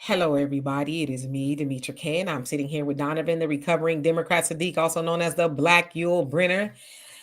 Hello, everybody. It is me, Demetra K, and I'm sitting here with Donovan, the recovering Democrat Sadiq, also known as the Black Yule Brenner.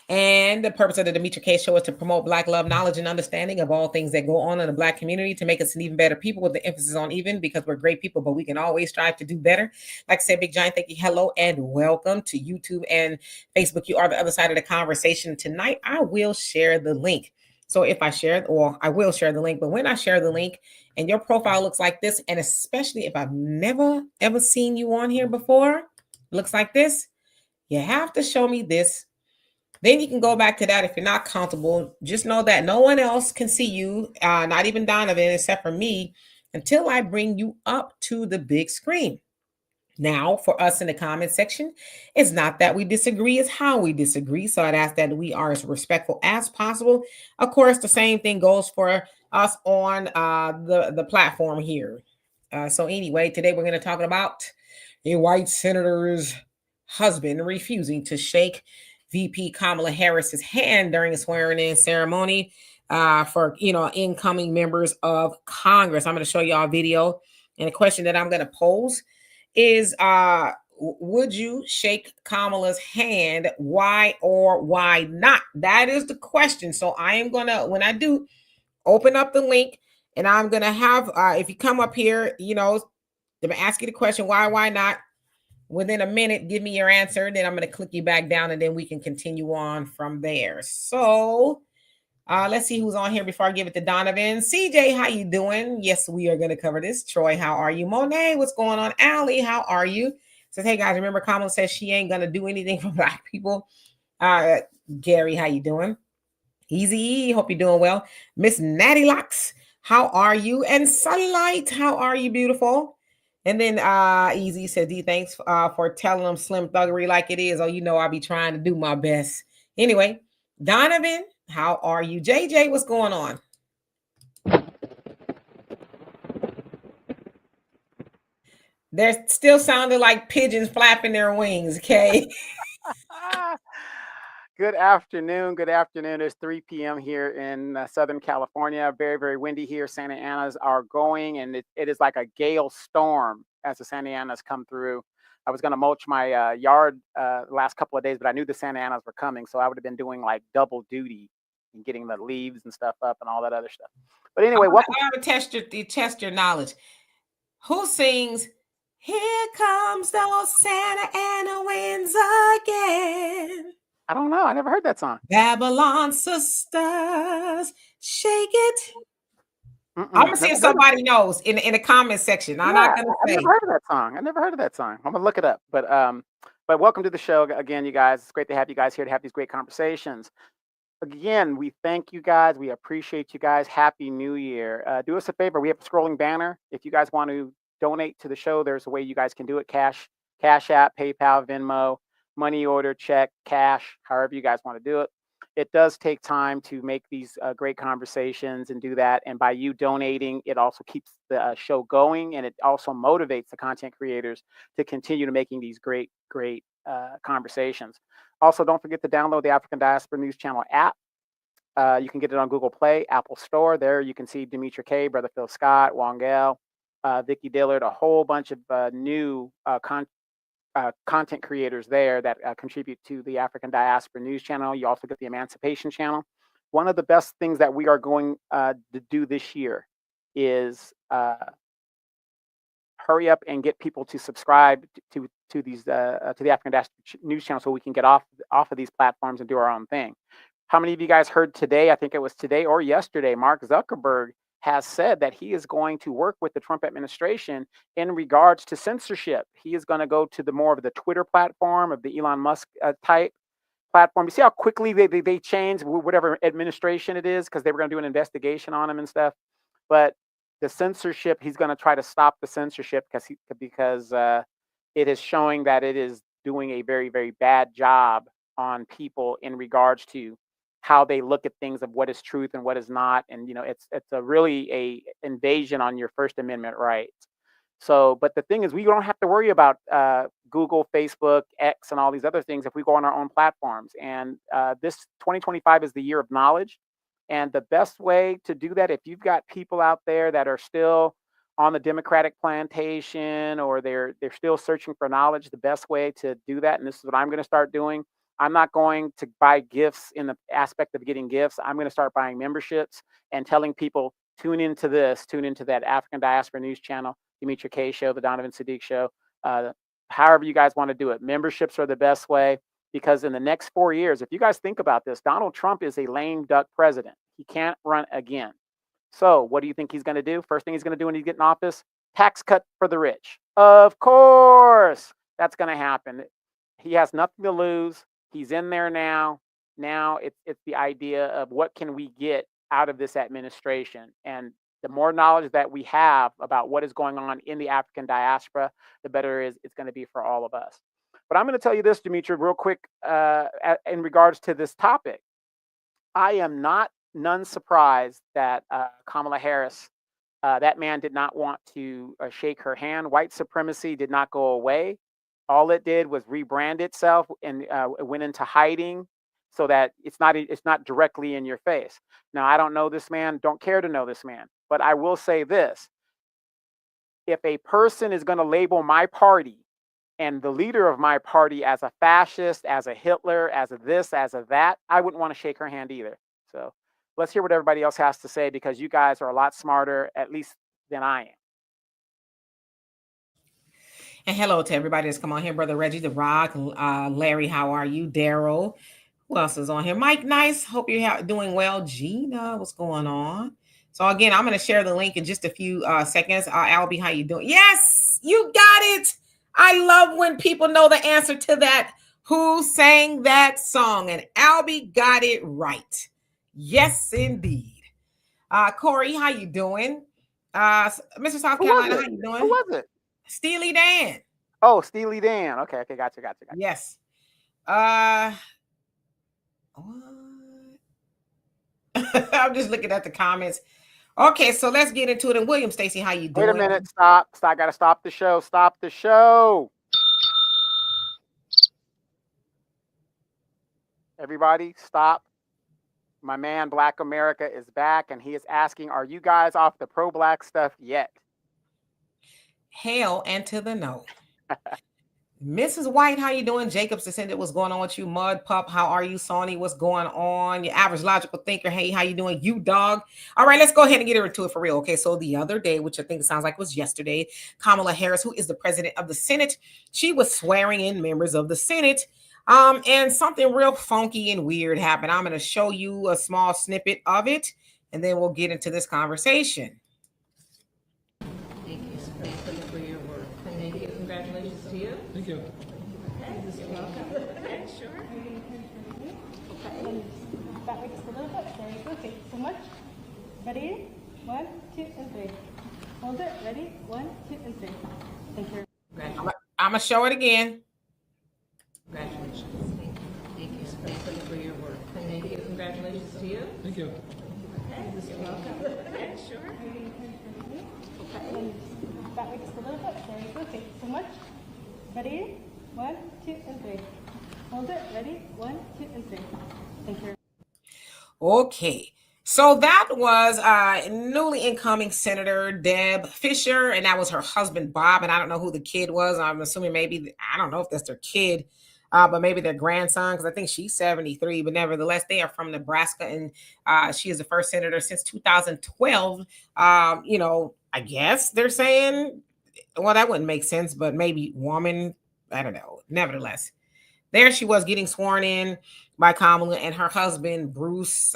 And the purpose of the Demetra K show is to promote Black love, knowledge, and understanding of all things that go on in the Black community to make us an even better people, with the emphasis on even, because we're great people, but we can always strive to do better. Like I said, big giant thank you, hello, and welcome to YouTube and Facebook. You are the other side of the conversation. Tonight, I will share the link. So if I share, or I will share the link, but when I share the link, and your profile looks like this, and especially if I've never ever seen you on here before, looks like this, you have to show me this. Then you can go back to that if you're not comfortable. Just know that no one else can see you, not even Donovan, except for me, until I bring you up to the big screen. Now, for us in the comment section, it's not that we disagree, it's how we disagree. So I'd ask that we are as respectful as possible. Of course, the same thing goes for us on the platform here. So anyway, today we're going to talk about a white senator's husband refusing to shake VP Kamala Harris's hand during a swearing-in ceremony for incoming members of Congress. I'm going to show y'all a video, and a question that I'm going to pose is would you shake Kamala's hand? Why or why not? That is the question. So I am gonna, when I do, open up the link, and I'm gonna have if you come up here, I'm gonna ask you the question, why not? Within a minute, give me your answer. Then I'm gonna click you back down, and then we can continue on from there. So let's see who's on here before I give it to Donovan. CJ, how you doing? Yes, we are going to cover this. Troy, how are you? Monet, what's going on? Allie, how are you? Says, hey guys, remember Kamala says she ain't going to do anything for Black people. Gary, how you doing? Easy, hope you're doing well. Miss Natty Locks, how are you? And Sunlight, how are you, beautiful? And then Easy said, D, thanks for telling them slim thuggery like it is. Oh, I'll be trying to do my best. Anyway, Donovan, how are you? JJ, what's going on? They're still sounding like pigeons flapping their wings, okay? Good afternoon. Good afternoon. It's 3 p.m. here in Southern California. Very, very windy here. Santa Anas are going, and it is like a gale storm as the Santa Anas come through. I was going to mulch my yard last couple of days, but I knew the Santa Anas were coming, so I would have been doing like double duty and getting the leaves and stuff up and all that other stuff. But anyway, welcome. I want to test your knowledge. Who sings, "Here comes those Santa Ana winds again"? I don't know. I never heard that song. Babylon sisters, shake it. I'm gonna see if somebody knows in the comment section. I'm not gonna say. I've never heard of that song. I never heard of that song. I'm gonna look it up. But welcome to the show again, you guys. It's great to have you guys here to have these great conversations. Again, we thank you guys. We appreciate you guys. Happy New Year. Do us a favor. We have a scrolling banner. If you guys want to donate to the show, there's a way you guys can do it. Cash App, PayPal, Venmo, money order, check, cash, however you guys want to do it. It does take time to make these great conversations and do that. And by you donating, it also keeps the show going, and it also motivates the content creators to continue to making these great conversations. Also, don't forget to download the African Diaspora News Channel app. You can get it on Google Play, Apple Store. There you can see Demetra K, Brother Phil Scott, Wongel, Vicky Dillard, a whole bunch of new content creators there that contribute to the African Diaspora News Channel. You also get the Emancipation Channel. One of the best things that we are going to do this year is hurry up and get people to subscribe to the African Diaspora News Channel so we can get off of these platforms and do our own thing. How many of you guys heard today? I think it was today or yesterday. Mark Zuckerberg has said that he is going to work with the Trump administration in regards to censorship. He is going to go to the more of the Twitter platform of the Elon Musk type platform. You see how quickly they change whatever administration it is, because they were going to do an investigation on him and stuff. But the censorship, he's going to try to stop the censorship because it is showing that it is doing a very, very bad job on people in regards to how they look at things of what is truth and what is not. And, it's a really a invasion on your First Amendment rights. So, but the thing is, we don't have to worry about Google, Facebook, X, and all these other things if we go on our own platforms. And this 2025 is the year of knowledge. And the best way to do that, if you've got people out there that are still on the Democratic plantation, or they're still searching for knowledge, the best way to do that, and this is what I'm going to start doing. I'm not going to buy gifts in the aspect of getting gifts. I'm going to start buying memberships and telling people, tune into this, tune into that African Diaspora News Channel, Demetri K Show, the Donovan Sadiq Show. However you guys want to do it, memberships are the best way, because in the next 4 years, if you guys think about this, Donald Trump is a lame duck president. He can't run again. So what do you think he's going to do? First thing he's going to do when he gets in office, tax cut for the rich. Of course, that's going to happen. He has nothing to lose. He's in there now. Now it's the idea of what can we get out of this administration. And the more knowledge that we have about what is going on in the African diaspora, the better it's going to be for all of us. But I'm going to tell you this, Demetri, real quick, in regards to this topic. I am none surprised that Kamala Harris, that man did not want to shake her hand. White supremacy did not go away. All it did was rebrand itself, and it went into hiding so that it's not directly in your face. Now, I don't know this man, don't care to know this man, but I will say this. If a person is going to label my party and the leader of my party as a fascist, as a Hitler, as a this, as a that, I wouldn't want to shake her hand either. So let's hear what everybody else has to say, because you guys are a lot smarter, at least, than I am. And hello to everybody that's come on here. Brother Reggie, The Rock, Larry, how are you? Daryl, who else is on here? Mike Nice, hope you're doing well. Gina, what's going on? So again, I'm going to share the link in just a few seconds. Albie, how you doing? Yes, you got it. I love when people know the answer to that. Who sang that song? And Albie got it right. Yes, indeed. Corey, how you doing? Mr. South Carolina, how you doing? Who was it? Steely Dan. Oh, Steely Dan. Okay, gotcha. Yes. I'm just looking at the comments. Okay, so let's get into it. And William Stacy, how you doing? Wait a minute. Stop. I got to stop the show. Stop the show. Everybody, stop. My man, Black America, is back, and he is asking, are you guys off the pro-black stuff yet? Hell and to the no. Mrs. White, how you doing? Jacob's Descendant, what's going on with you? Mud Pup, how are you? Sony, what's going on? Your average logical thinker, hey, how you doing? You dog. All right, let's go ahead and get into it for real. Okay, so the other day, which I think sounds like was yesterday, Kamala Harris, who is the president of the Senate, she was swearing in members of the Senate. And something real funky and weird happened. I'm going to show you a small snippet of it, and then we'll get into this conversation. Thank you for your work. And thank you. Congratulations to you. Thank you. Okay, you're welcome. Okay, sure. Okay. That way just a little bit. There you go. Thank you so much. Ready? 1, 2, and 3. Hold it. Ready? 1, 2, and 3. Thank you. I'm going to show it again. Congratulations. Thank you for your work. And thank you. Congratulations to you. Thank you. Okay, you're welcome. Okay, sure. Okay. That way just a little bit. There you go. Thank you so much. Ready? 1, 2, and 3. Hold it. Ready? 1, 2, and 3. Thank you. Okay. So that was newly incoming Senator Deb Fischer, and that was her husband, Bob. And I don't know who the kid was. I'm assuming maybe, I don't know if that's their kid, but maybe their grandson, because I think she's 73. But nevertheless, they are from Nebraska, and she is the first senator since 2012. I guess they're saying, well, that wouldn't make sense, but maybe woman, I don't know. Nevertheless, there she was getting sworn in by Kamala, and her husband, Bruce,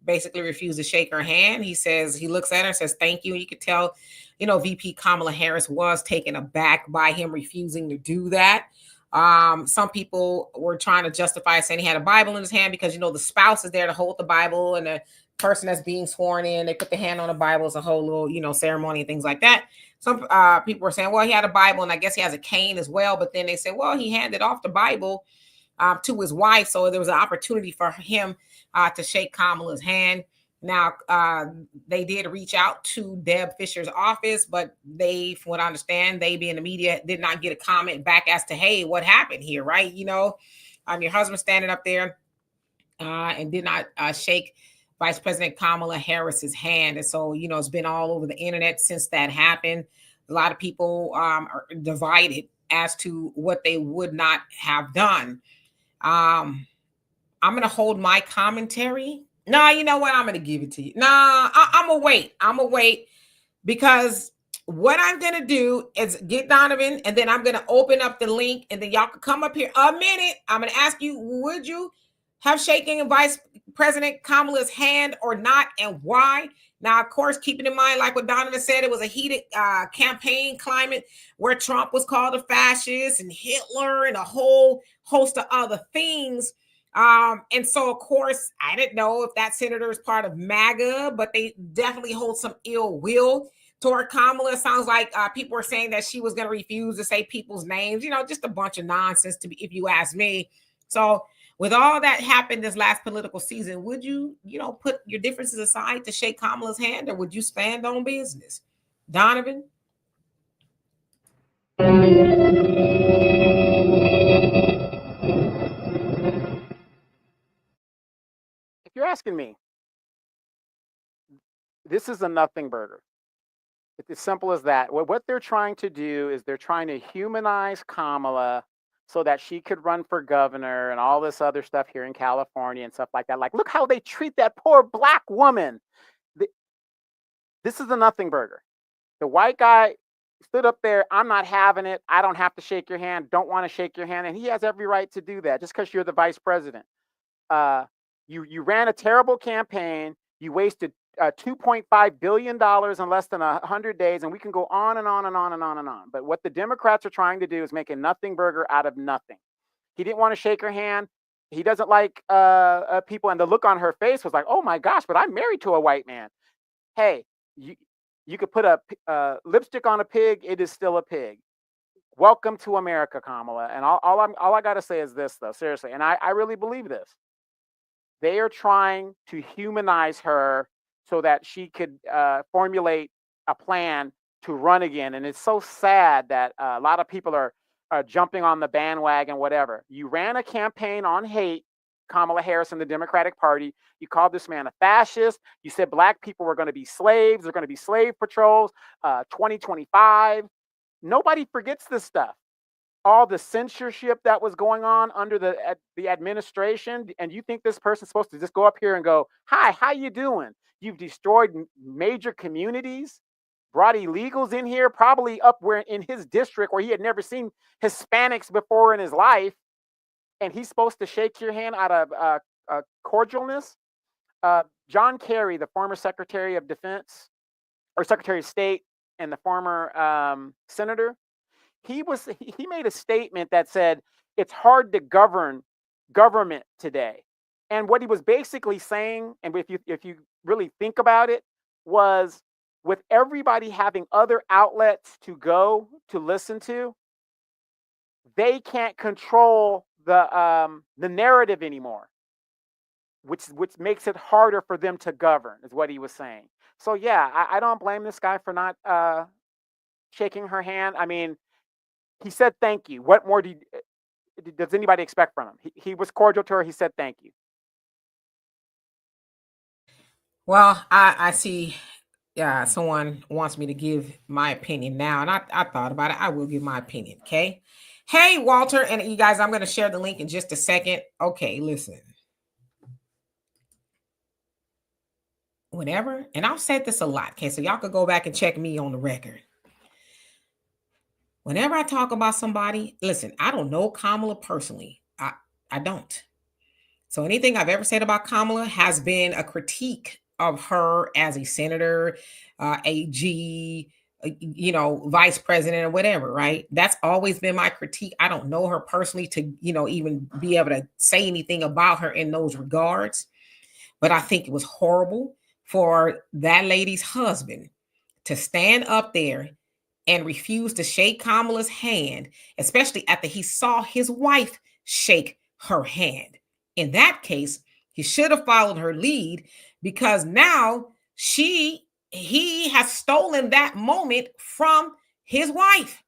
basically refused to shake her hand. He says, he looks at her and says, thank you. And you could tell, VP Kamala Harris was taken aback by him refusing to do that. Some people were trying to justify saying he had a Bible in his hand because, the spouse is there to hold the Bible, and the person that's being sworn in, they put the hand on the Bible. It's a whole little, ceremony and things like that. Some people were saying, well, he had a Bible, and I guess he has a cane as well. But then they said, well, he handed off the Bible to his wife. So there was an opportunity for him to shake Kamala's hand. Now, they did reach out to Deb Fischer's office, but they, from what I understand, they being the media, did not get a comment back as to, hey, what happened here, right? Your husband standing up there and did not shake Vice President Kamala Harris's hand. And so, it's been all over the internet since that happened. A lot of people are divided as to what they would not have done. I'm going to hold my commentary. Nah, you know what? I'm going to give it to you. Nah, I'm going to wait. I'm going to wait because what I'm going to do is get Donovan, and then I'm going to open up the link, and then y'all can come up here a minute. I'm going to ask you, would you have shaking Vice President Kamala's hand or not, and why? Now, of course, keeping in mind, like what Donovan said, it was a heated campaign climate where Trump was called a fascist and Hitler and a whole host of other things. And so, of course, I didn't know if that senator is part of MAGA, but they definitely hold some ill will toward Kamala. It sounds like people were saying that she was going to refuse to say people's names, just a bunch of nonsense, if you ask me. So with all that happened this last political season, would you, put your differences aside to shake Kamala's hand, or would you stand on business? Donovan? If you're asking me, this is a nothing burger. It's as simple as that. What they're trying to do is they're trying to humanize Kamala so that she could run for governor and all this other stuff here in California and stuff like that. Like, look how they treat that poor black woman. This is a nothing burger. The white guy stood up there. I'm not having it. I don't have to shake your hand. Don't want to shake your hand. And he has every right to do that just because you're the vice president. You ran a terrible campaign. You wasted $2.5 billion in less than 100 days, and we can go on and on and on and on and on. But what the Democrats are trying to do is make a nothing burger out of nothing. He didn't want to shake her hand. He doesn't like people, and the look on her face was like, oh my gosh, but I'm married to a white man. Hey, you could put a lipstick on a pig, it is still a pig. Welcome to America, Kamala. And all I got to say is this, though, seriously, and I really believe this. They are trying to humanize her so that she could formulate a plan to run again. And it's so sad that a lot of people are jumping on the bandwagon, whatever. You ran a campaign on hate, Kamala Harris and the Democratic Party. You called this man a fascist. You said black people were going to be slaves. They're going to be slave patrols, 2025. Nobody forgets this stuff. All the censorship that was going on under the administration, and you think this person's supposed to just go up here and go, hi, how you doing? You've destroyed major communities, brought illegals in here, probably up where in his district where he had never seen Hispanics before in his life, and he's supposed to shake your hand out of cordialness. John Kerry, the former Secretary of Defense or Secretary of State and the former senator, he made a statement that said it's hard to govern government today. And what he was basically saying, and if you really think about it, was with everybody having other outlets to go to listen to, they can't control the narrative anymore, which makes it harder for them to govern, is what he was saying. So yeah, I don't blame this guy for not shaking her hand. I mean, he said thank you. What more does anybody expect from him? He was cordial to her. He said thank you. Well, I see someone wants me to give my opinion now, and I thought about it. I will give my opinion, okay? Hey, Walter, and you guys, I'm going to share the link in just a second. Okay, listen. Whenever, and I've said this a lot, okay, so y'all could go back and check me on the record. Whenever I talk about somebody, listen, I don't know Kamala personally. I don't. So anything I've ever said about Kamala has been a critique of her as a senator, AG, vice president or whatever, right? That's always been my critique. I don't know her personally to, even be able to say anything about her in those regards. But I think it was horrible for that lady's husband to stand up there and refuse to shake Kamala's hand, especially after he saw his wife shake her hand. In that case, he should have followed her lead, because now he has stolen that moment from his wife.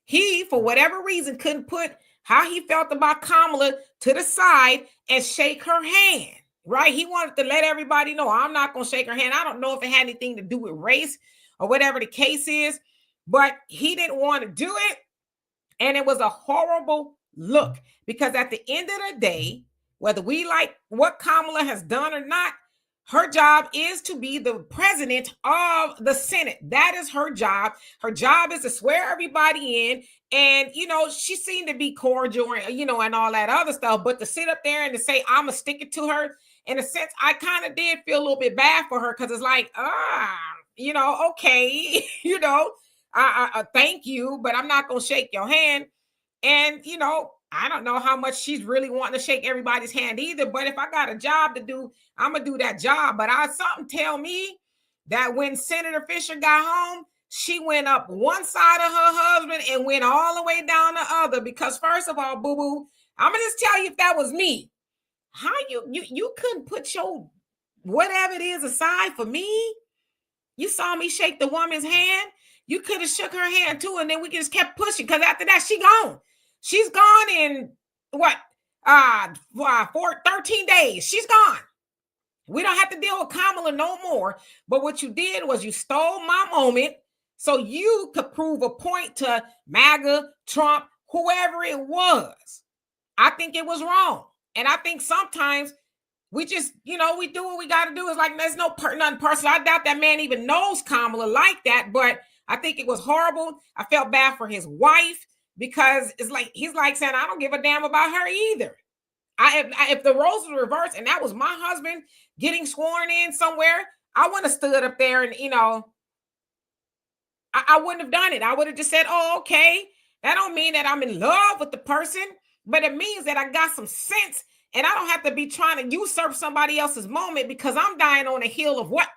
He, for whatever reason, couldn't put how he felt about Kamala to the side and shake her hand. right? He wanted to let everybody know, I'm not going to shake her hand. I don't know if it had anything to do with race or whatever the case is, but he didn't want to do it. And it was a horrible look, because at the end of the day, whether we like what Kamala has done or not, her job is to be the president of the Senate. That is her job. Her job is to swear everybody in. And, you know, she seemed to be cordial, and, you know, and all that other stuff. But to sit up there and to say, I'm going to stick it to her, in a sense, I kind of did feel a little bit bad for her, because it's like, you know, okay, you know, I thank you, but I'm not going to shake your hand. And, you know, I don't know how much she's really wanting to shake everybody's hand either. But if I got a job to do, I'm going to do that job. But something tell me that when Senator Fisher got home, she went up one side of her husband and went all the way down the other. Because first of all, boo-boo, I'm going to just tell you, if that was me, how you couldn't put your whatever it is aside for me? You saw me shake the woman's hand. You could have shook her hand too, and then we just kept pushing, because after that, she gone. She's gone in what? 13 days. She's gone. We don't have to deal with Kamala no more. But what you did was you stole my moment so you could prove a point to MAGA, Trump, whoever it was. I think it was wrong. And I think sometimes we just, you know, we do what we got to do. It's like, there's nothing personal. I doubt that man even knows Kamala like that, but I think it was horrible. I felt bad for his wife, because it's like, he's like saying, I don't give a damn about her either. If the roles were reversed and that was my husband getting sworn in somewhere, I wouldn't have stood up there and, you know, I wouldn't have done it. I would have just said, oh, okay. That don't mean that I'm in love with the person, but it means that I got some sense, and I don't have to be trying to usurp somebody else's moment, because I'm dying on a hill of what?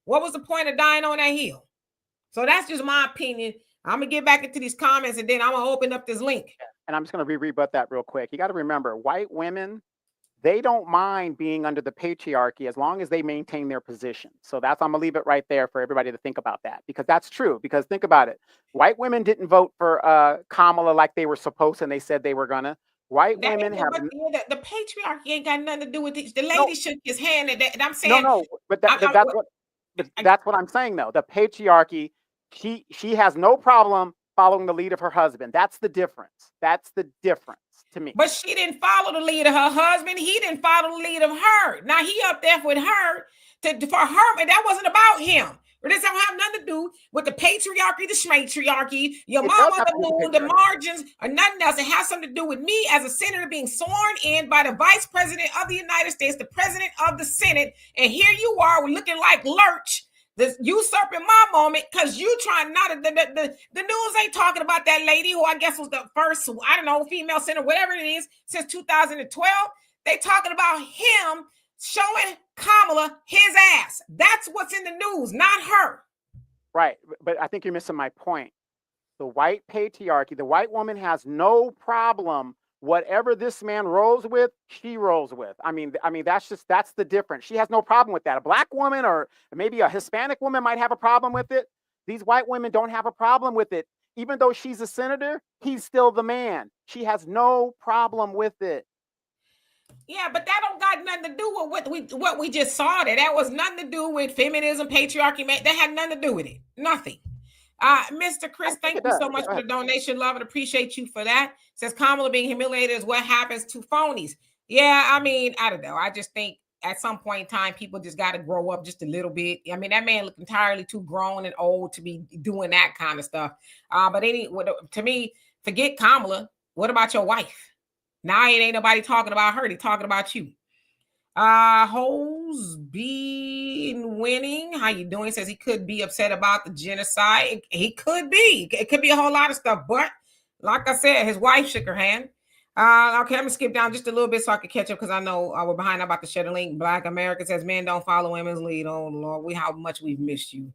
What was the point of dying on that hill? So that's just my opinion. I'm going to get back into these comments, and then I'm going to open up this link. And I'm just going to rebut that real quick. You got to remember, white women, they don't mind being under the patriarchy as long as they maintain their position. So I'm going to leave it right there for everybody to think about that, because that's true. Because think about it. White women didn't vote for Kamala like they were supposed, and they said they were going to. White women have... The patriarchy ain't got nothing to do with it. The lady shook his hand, and I'm saying... No, but that's what I'm saying, though. The patriarchy, she has no problem following the lead of her husband. That's the difference. That's the difference to me. But she didn't follow the lead of her husband. He didn't follow the lead of her. Now he up there with her for her, and that wasn't about him. But this don't have nothing to do with the patriarchy, the schmatriarchy, your mama, the moon, the margins, or nothing else. It has something to do with me as a senator being sworn in by the vice president of the United States, the president of the Senate. And here you are, we're looking like Lurch, this usurping my moment, because you trying not to, the news ain't talking about that lady who I guess was the first, I don't know, female senator, whatever it is, since 2012. They talking about him showing Kamala his ass. That's what's in the news, not her. Right. But I think you're missing my point. The white patriarchy, the white woman has no problem. Whatever this man rolls with, she rolls with. I mean, that's the difference. She has no problem with that. A black woman or maybe a Hispanic woman might have a problem with it. These white women don't have a problem with it. Even though she's a senator, he's still the man. She has no problem with it. Yeah, but that don't got nothing to do with what we just saw there. That was nothing to do with feminism, patriarchy. That had nothing to do with it. Nothing. Mr. Chris, thank you so much for the donation. Love and appreciate you for that. Says Kamala being humiliated is what happens to phonies. Yeah, I mean, I don't know. I just think at some point in time, people just got to grow up just a little bit. I mean, that man looked entirely too grown and old to be doing that kind of stuff. But to me, forget Kamala. What about your wife? Now it ain't nobody talking about her. They talking about you. Hoes been winning. How you doing? Says he could be upset about the genocide. He could be. It could be a whole lot of stuff. But like I said, his wife shook her hand. Okay, I'm gonna skip down just a little bit so I can catch up because I know we're behind. I'm about to share the link. Black America says men don't follow women's lead. Oh Lord, how much we've missed you.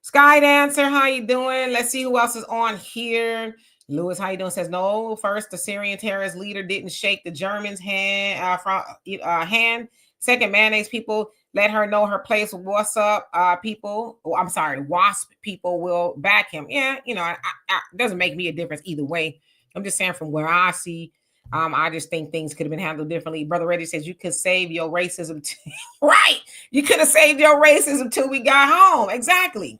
Sky Dancer, how you doing? Let's see who else is on here. Lewis, how you doing? Says no. First, the Syrian terrorist leader didn't shake the Germans' hand. Hand. Second, mayonnaise people let her know her place. What's up, people? Oh, I'm sorry, WASP people will back him. Yeah, it doesn't make me a difference either way. I'm just saying from where I see I just think things could have been handled differently. Brother Reddy says you could save your racism. Right. You could have saved your racism till we got home. Exactly.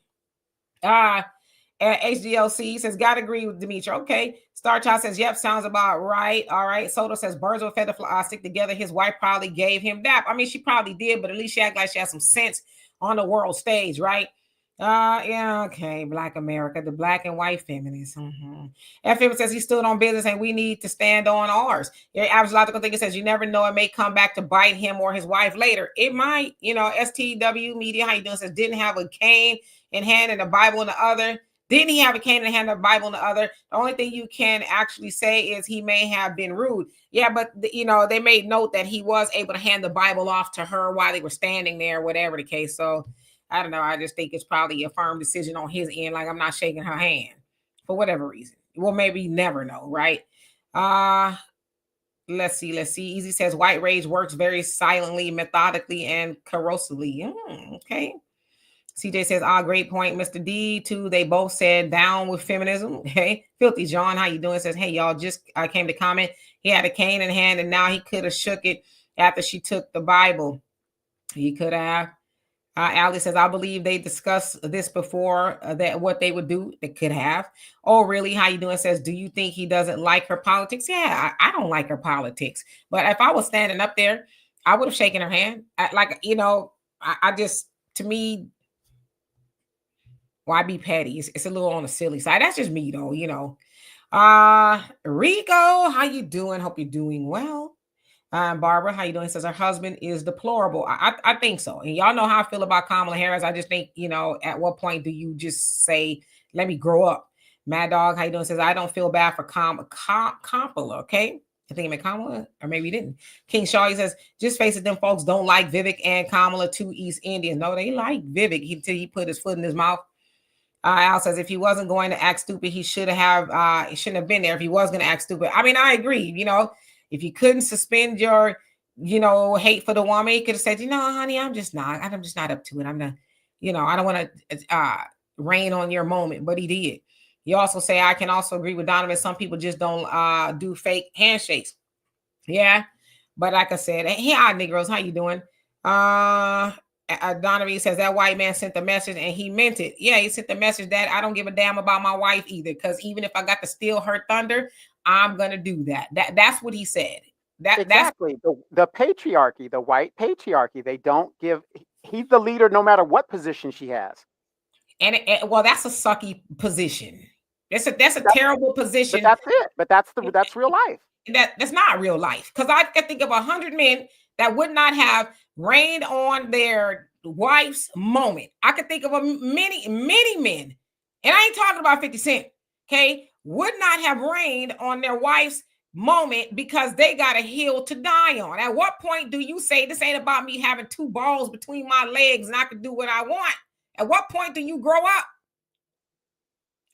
HDLC says, gotta agree with Demetri. Okay. Star Child says, yep, sounds about right. All right. Soto says, birds of a feather stick together. His wife probably gave him that. I mean, she probably did, but at least she act like she has some sense on the world stage, right? Yeah, okay. Black America, the black and white feminists. FM says he stood on business and we need to stand on ours. Your average logical thinker says you never know, it may come back to bite him or his wife later. It might, STW Media, how you doing? Says didn't have a cane in hand and the Bible in the other. Didn't he have a cane in hand and the Bible in the other? The only thing you can actually say is he may have been rude. Yeah, but they made note that he was able to hand the Bible off to her while they were standing there, whatever the case. So I don't know. I just think it's probably a firm decision on his end. Like I'm not shaking her hand for whatever reason. Well, maybe you never know, right? Let's see. Easy says white rage works very silently, methodically, and corrosively. Okay. CJ says, great point, Mr. D. Too, they both said down with feminism. Okay. Filthy John, how you doing? Says, hey, y'all, just came to comment. He had a cane in hand and now he could have shook it after she took the Bible. He could have. Ali says, I believe they discussed this before, that what they would do. They could have. Oh, really? How you doing? Says, do you think he doesn't like her politics? Yeah, I don't like her politics. But if I was standing up there, I would have shaken her hand. I just, to me, why be petty? It's a little on the silly side. That's just me, though, Rico, how you doing? Hope you're doing well. Barbara, how you doing? Says her husband is deplorable. I think so. And y'all know how I feel about Kamala Harris. I just think, at what point do you just say, let me grow up? Mad Dog, how you doing? Says, I don't feel bad for Kamala, okay? I think it meant Kamala, or maybe he didn't. King Shaw, he says, just face it, them folks don't like Vivek and Kamala, two East Indians. No, they like Vivek until he put his foot in his mouth. Al says, if he wasn't going to act stupid, he shouldn't have been there if he was going to act stupid. I mean, I agree, if you couldn't suspend your, hate for the woman, he could have said, honey, I'm just not up to it. I'm not, I don't want to rain on your moment, but he did. You also say, I can also agree with Donovan. Some people just don't do fake handshakes. Yeah. But like I said, hey, Negroes, how you doing? Donovan says that white man sent the message and he meant it. Yeah, he sent the message that I don't give a damn about my wife either. Because even if I got to steal her thunder, I'm gonna do that. That's what he said. Exactly. The patriarchy, the white patriarchy. They don't give. He's the leader, no matter what position she has. And well, that's a sucky position. That's a terrible position. But that's it. But that's real life. That's not real life. Because I can think of 100 men that would not have rained on their wife's moment. I could think of many men, and I ain't talking about 50 Cent, okay, would not have rained on their wife's moment because they got a hill to die on. At what point do you say this ain't about me having two balls between my legs and I can do what I want? At what point do you grow up?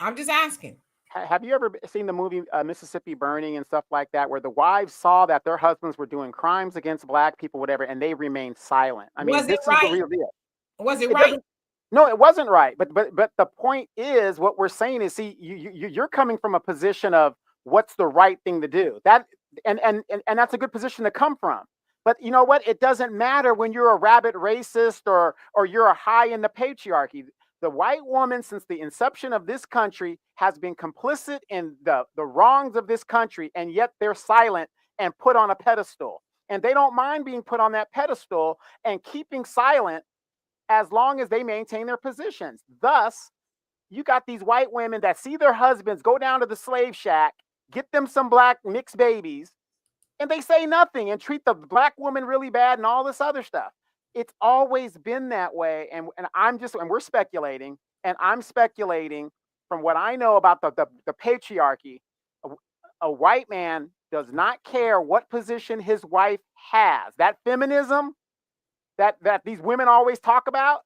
I'm just asking. Have you ever seen the movie Mississippi Burning and stuff like that, where the wives saw that their husbands were doing crimes against black people, whatever, and they remained silent? I mean, this is the real deal. Was it right? No, it wasn't right. But the point is, what we're saying is, see, you're coming from a position of what's the right thing to do. That and that's a good position to come from. But you know what? It doesn't matter when you're a rabid racist or you're a high in the patriarchy. The white woman, since the inception of this country, has been complicit in the wrongs of this country, and yet they're silent and put on a pedestal. And they don't mind being put on that pedestal and keeping silent as long as they maintain their positions. Thus, you got these white women that see their husbands go down to the slave shack, get them some black mixed babies, and they say nothing and treat the black woman really bad and all this other stuff. It's always been that way. And we're speculating, and I'm speculating from what I know about the patriarchy. A white man does not care what position his wife has. That feminism that these women always talk about.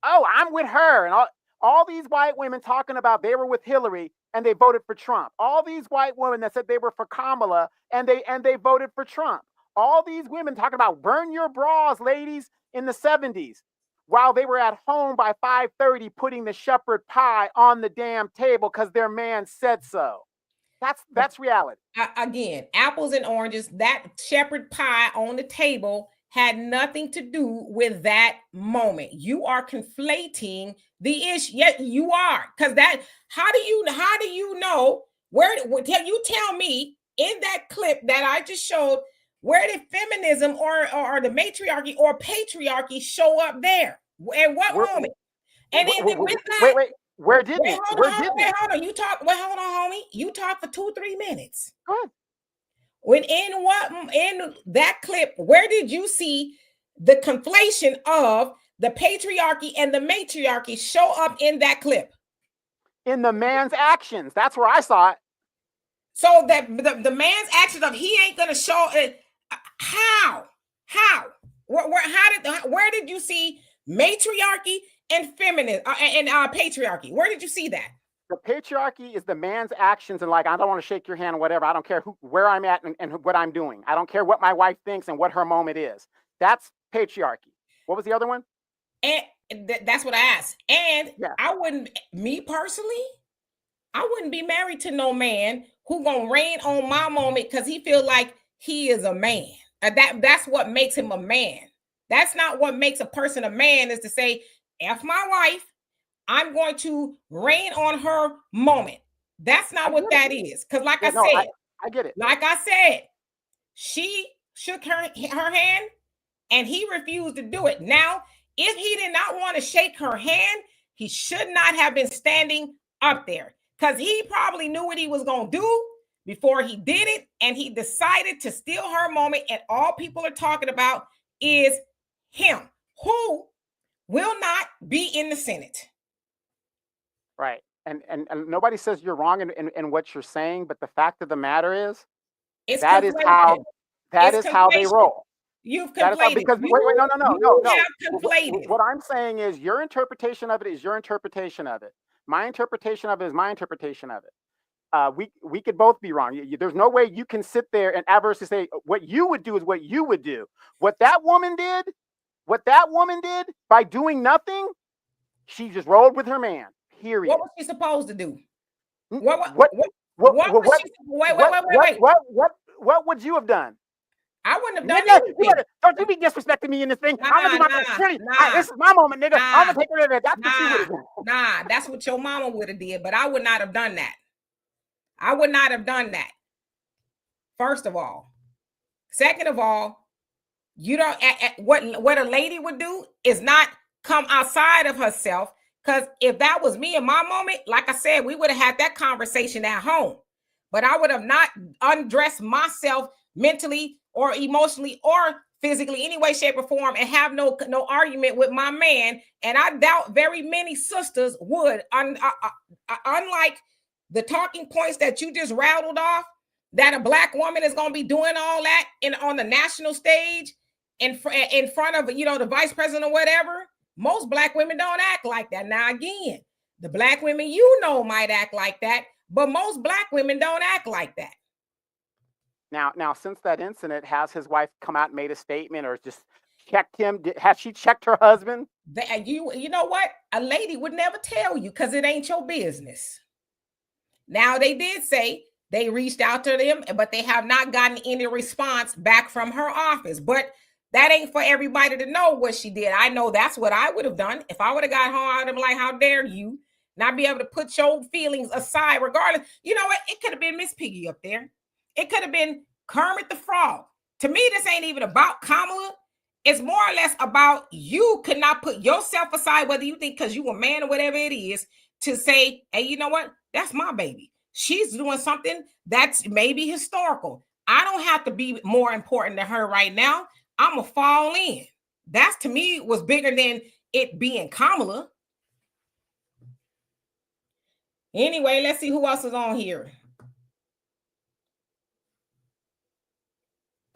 Oh, I'm with her. And all these white women talking about they were with Hillary and they voted for Trump. All these white women that said they were for Kamala and they voted for Trump. All these women talking about burn your bras, ladies, in the 70s, while they were at home by 5:30 putting the shepherd pie on the damn table because their man said so. That's reality. Again, apples and oranges. That shepherd pie on the table had nothing to do with that moment. You are conflating the issue. Yes, you are. Because that, how do you know where you tell me in that clip that I just showed, where did feminism or the matriarchy or patriarchy show up there? At what moment? And then with that, wait, where didn't it? Hold on. You talk. Wait, hold on, homie. You talk for 2-3 minutes. Go ahead. When in that clip, where did you see the conflation of the patriarchy and the matriarchy show up in that clip? In the man's actions. That's where I saw it. So that the man's actions of he ain't gonna show it. How? Where did you see matriarchy and feminism and patriarchy? Where did you see that? The patriarchy is the man's actions and like, I don't want to shake your hand, whatever. I don't care where I'm at and what I'm doing. I don't care what my wife thinks and what her moment is. That's patriarchy. What was the other one? And that's what I asked. And yeah. Me personally, I wouldn't be married to no man who gonna rain on my moment because he feel like he is a man. That's what makes him a man. That's not what makes a person a man, is to say, F my wife, I'm going to rain on her moment. That's not what that is. Because like I said, I get it. Like I said, she shook her hand and he refused to do it. Now, if he did not want to shake her hand, he should not have been standing up there, because he probably knew what he was going to do before he did it. And he decided to steal her moment. And all people are talking about is him, who will not be in the Senate. Right. And nobody says you're wrong in what you're saying, but the fact of the matter is, that is how they roll. You've conflated. Because wait, no. Conflated. What I'm saying is your interpretation of it is your interpretation of it. My interpretation of it is my interpretation of it. We could both be wrong. There's no way you can sit there and adversely say what you would do is what you would do. What that woman did by doing nothing, she just rolled with her man. Period. What was she supposed to do? What would you have done? I wouldn't have done anything. Don't you be disrespecting me in this thing. This is my moment, nigga. I'm gonna take her there. That's what you would have done. That's what your mama would have did, but I would not have done that. I would not have done that. First of all. Second of all, you don't what a lady would do is not come outside of herself. Because if that was me in my moment, like I said, we would have had that conversation at home. But I would have not undressed myself mentally or emotionally or physically, any way, shape, or form, and have no argument with my man. And I doubt very many sisters would. Unlike the talking points that you just rattled off, that a Black woman is going to be doing all that on the national stage in front of, the vice president or whatever. Most Black women don't act like that. Now, again, the Black women might act like that, but most Black women don't act like that. Now, since that incident, has his wife come out and made a statement or just checked him? Has she checked her husband? You know what? A lady would never tell you because it ain't your business. Now, they did say they reached out to them, but they have not gotten any response back from her office. But that ain't for everybody to know what she did. I know that's what I would have done. If I would have got home, I would have been like, how dare you not be able to put your feelings aside regardless. You know what? It could have been Miss Piggy up there. It could have been Kermit the Frog. To me, this ain't even about Kamala. It's more or less about you could not put yourself aside, whether you think because you a man or whatever it is, to say, hey, you know what? That's my baby. She's doing something that's maybe historical. I don't have to be more important to her right now. I'm going to fall in. That's, to me, was bigger than it being Kamala. Anyway, let's see who else is on here.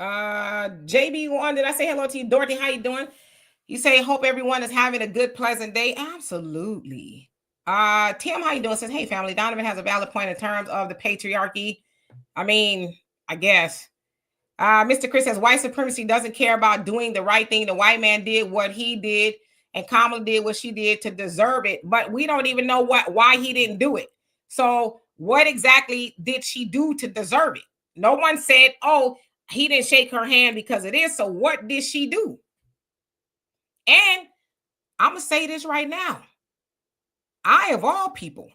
JB1, did I say hello to you? Dorothy, how you doing? You say, hope everyone is having a good, pleasant day. Absolutely. Tim, how you doing? Says, hey, family, Donovan has a valid point in terms of the patriarchy. I mean, I guess. Mr. Chris says, white supremacy doesn't care about doing the right thing. The white man did what he did, and Kamala did what she did to deserve it. But we don't even know why he didn't do it. So what exactly did she do to deserve it? No one said, oh, he didn't shake her hand because of this. So what did she do? And I'm going to say this right now. I, of all people,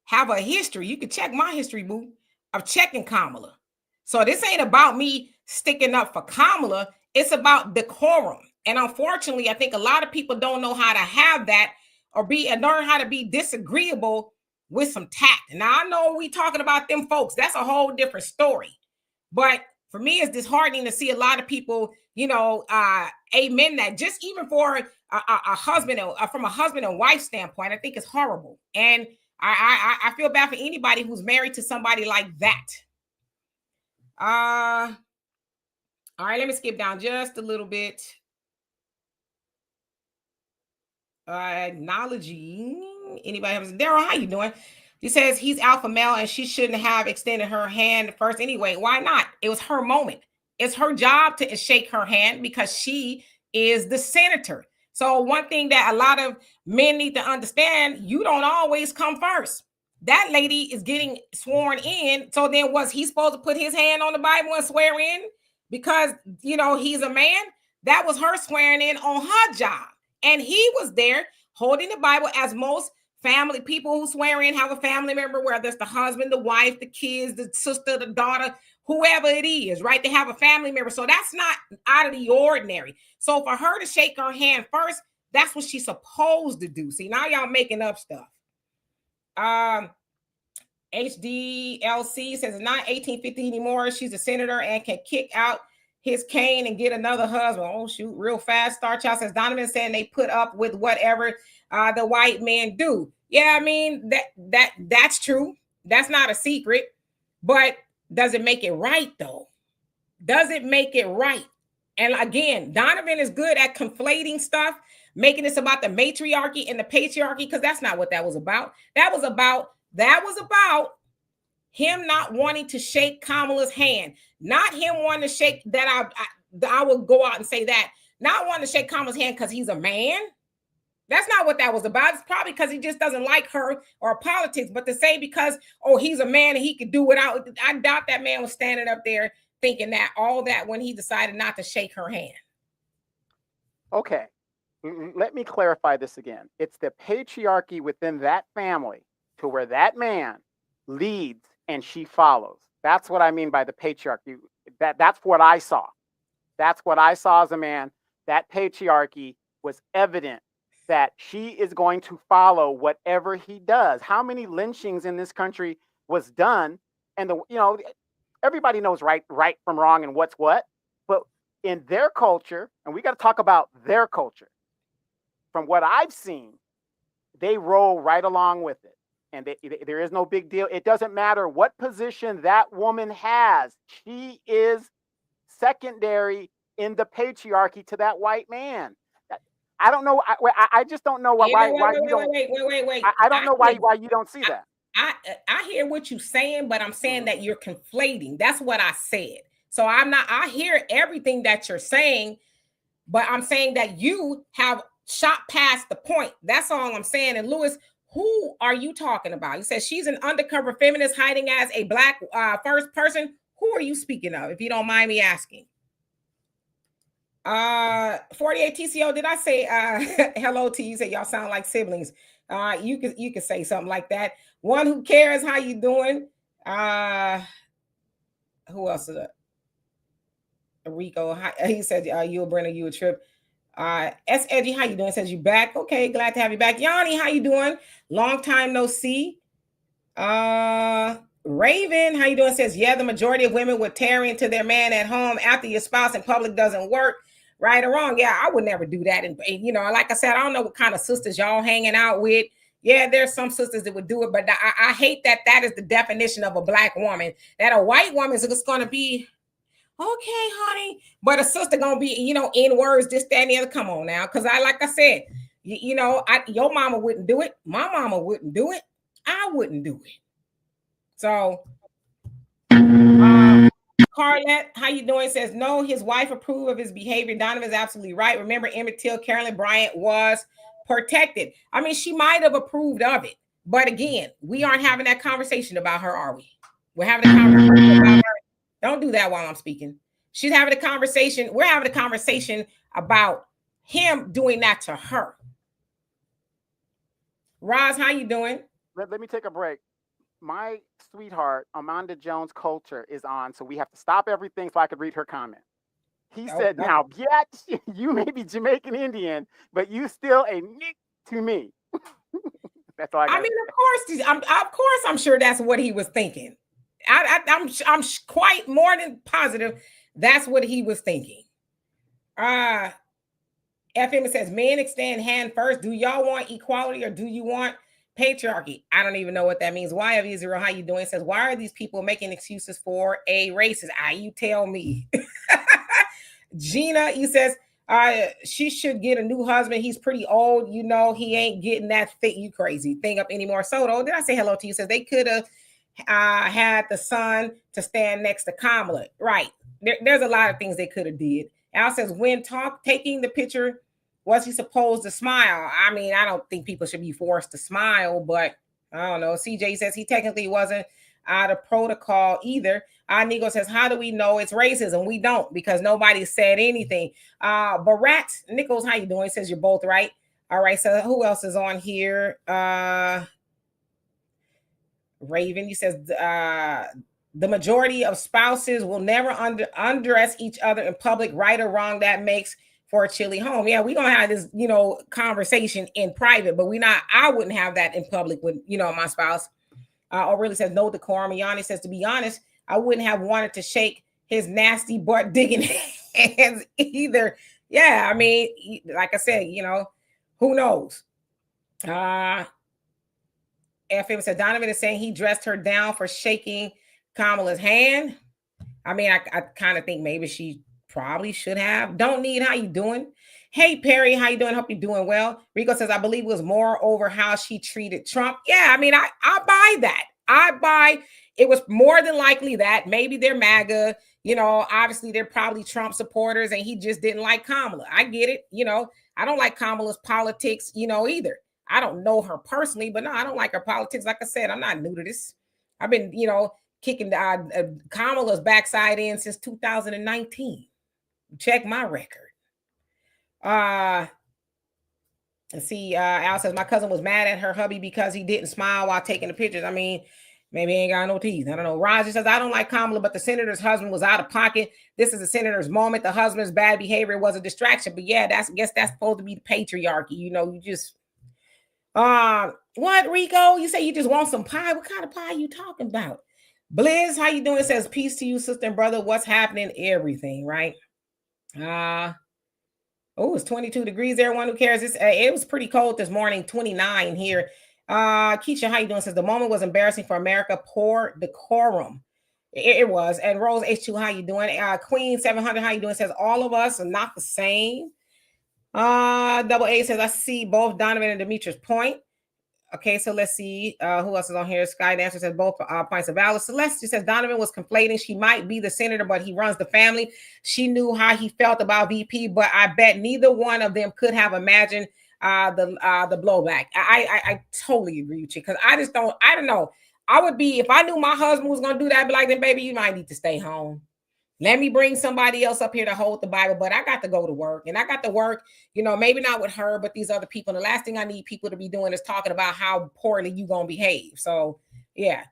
have a history. You can check my history, boo, of checking Kamala. So this ain't about me sticking up for Kamala. It's about decorum. And unfortunately, I think a lot of people don't know how to have that or learn how to be disagreeable with some tact. Now, I know we talking about them folks. That's a whole different story. But for me, it's disheartening to see a lot of people, amen that just even for a husband, from a husband and wife standpoint, I think it's horrible. And I feel bad for anybody who's married to somebody like that. All right, let me skip down just a little bit. Acknowledging anybody else. Daryl, how you doing? He says he's alpha male and she shouldn't have extended her hand first anyway. Why not? It was her moment. It's her job to shake her hand because she is the senator. So one thing that a lot of men need to understand, you don't always come first. That lady is getting sworn in. So then was he supposed to put his hand on the Bible and swear in? Because, he's a man? That was her swearing in on her job. And he was there holding the Bible, as most family people who swear in have a family member, whether it's the husband, the wife, the kids, the sister, the daughter, whoever it is, right? They have a family member. So that's not out of the ordinary. So for her to shake her hand first, that's what she's supposed to do. See, now y'all making up stuff. HDLC says it's not 1850 anymore. She's a senator and can kick out his cane and get another husband. Oh, shoot, real fast. Star Child says Donovan saying they put up with whatever the white men do. Yeah, I mean, that's true. That's not a secret. But does it make it right, though? Does it make it right? And again, Donovan is good at conflating stuff, making this about the matriarchy and the patriarchy, because that's not what that was about. That was about him not wanting to shake Kamala's hand, not him wanting to shake that. I will go out and say that, not wanting to shake Kamala's hand because he's a man. That's not what that was about. It's probably because he just doesn't like her or politics, but to say because, oh, he's a man and he could do without, I doubt that man was standing up there thinking that all that when he decided not to shake her hand. Okay, let me clarify this again. It's the patriarchy within that family to where that man leads and she follows. That's what I mean by the patriarchy. That's what I saw. That's what I saw as a man. That patriarchy was evident that she is going to follow whatever he does. How many lynchings in this country was done? And everybody knows right from wrong and what's what. But in their culture, and we got to talk about their culture, from what I've seen, they roll right along with it. And there is no big deal. It doesn't matter what position that woman has. She is secondary in the patriarchy to that white man. I don't know. I just don't know why you don't. Wait. I don't know why you don't see that. I hear what you're saying, but I'm saying that you're conflating. That's what I said. So I hear everything that you're saying, but I'm saying that you have shot past the point. That's all I'm saying. And Lewis, who are you talking about? You said she's an undercover feminist hiding as a black first person. Who are you speaking of, if you don't mind me asking? 48 TCO, did I say hello to you? You said y'all sound like siblings. You could say something like that. One who cares, how you doing? Who else is it? Rico, he said you a Brenner, you a trip. S. Edgy, how you doing? Says you back. Okay, glad to have you back. Yanni, how you doing? Long time no see. Raven, how you doing? Says, yeah, the majority of women would tear into their man at home after your spouse in public doesn't work. Right or wrong? Yeah, I would never do that. And like I said, I don't know what kind of sisters y'all hanging out with. Yeah, there's some sisters that would do it, but I hate that is the definition of a black woman. That a white woman is just going to be, okay, honey, but a sister going to be, in words, this, that, and the other. Come on now. Because like I said, your mama wouldn't do it. My mama wouldn't do it. I wouldn't do it. So, Carlette, how you doing? Says, no, his wife approved of his behavior. Donovan's absolutely right. Remember, Emmett Till, Carolyn Bryant was protected. I mean, she might have approved of it, But again, we aren't having that conversation about her, are we? We're having a conversation about her. Don't do that while I'm speaking. She's having a conversation. We're having a conversation about him doing that to her. Roz, how you doing? Let me take a break. My sweetheart, Amanda Jones Culture is on, so we have to stop everything so I could read her comment. He said, now, bitch, you may be Jamaican Indian, but you still a nick to me. That's all I got. I mean, of course, I'm sure that's what he was thinking. I'm quite more than positive that's what he was thinking. FM says, men extend hand first. Do y'all want equality or do you want patriarchy? I don't even know what that means. Why have zero? How you doing? It says, why are these people making excuses for a racist? You tell me. Gina, he says, she should get a new husband. He's pretty old. You know, he ain't getting that fit. You crazy thing up anymore. Soto, did I say hello to you? Says they could have had the son to stand next to Kamala. Right. There's a lot of things they could have did. Al says, when taking the picture, was he supposed to smile? I mean, I don't think people should be forced to smile, but I don't know. CJ says he technically wasn't out of protocol either. Nigo says, how do we know it's racism? We don't, because nobody said anything. Barat Nichols, how you doing? He says you're both right. All right, so who else is on here? Raven, he says the majority of spouses will never undress each other in public, right or wrong. That makes for a chilly home. Yeah, we're gonna have this, conversation in private, but I wouldn't have that in public with, my spouse. O'Reilly says no decorum. Yanni says, to be honest, I wouldn't have wanted to shake his nasty butt digging hands either. Yeah, I mean, like I said, who knows? FM said Donovan is saying he dressed her down for shaking Kamala's hand. I mean, I kind of think maybe she probably should have. Don't need. How you doing? Hey, Perry, how you doing? Hope you're doing well. Rico says, I believe it was more over how she treated Trump. Yeah, I mean, I buy that. I buy it was more than likely that maybe they're MAGA, obviously they're probably Trump supporters and he just didn't like Kamala. I get it. I don't like Kamala's politics, either. I don't know her personally, but no, I don't like her politics. Like I said, I'm not new to this. I've been, kicking Kamala's backside in since 2019. Check my record. Let's see, Al says, my cousin was mad at her hubby because he didn't smile while taking the pictures. I mean, maybe he ain't got no teeth. I don't know. Roger says, I don't like Kamala, but the senator's husband was out of pocket. This is the senator's moment. The husband's bad behavior was a distraction. But yeah, I guess that's supposed to be the patriarchy. You just, what, Rico? You say you just want some pie? What kind of pie are you talking about? Blizz, how you doing? It says, peace to you, sister and brother. What's happening? Everything, right? It's 22 degrees. Everyone who cares. It was pretty cold this morning, 29 here. Keisha, how you doing? Says the moment was embarrassing for America. Poor decorum. It was. And Rose H2, how you doing? Queen 700, how you doing? Says all of us are not the same. Double A says I see both Donovan and Demetrius' point. Okay, so let's see who else is on here. Sky Dancer says both points are valid. Celeste says Donovan was conflating. She might be the senator, but he runs the family. She knew how he felt about VP, but I bet neither one of them could have imagined the blowback. I totally agree with you, because I don't know. I would be, if I knew my husband was going to do that, I'd be like, then baby, you might need to stay home. Let me bring somebody else up here to hold the Bible, but I got to go to work, and I got to work, maybe not with her, but these other people. And the last thing I need people to be doing is talking about how poorly you going to behave. So yeah.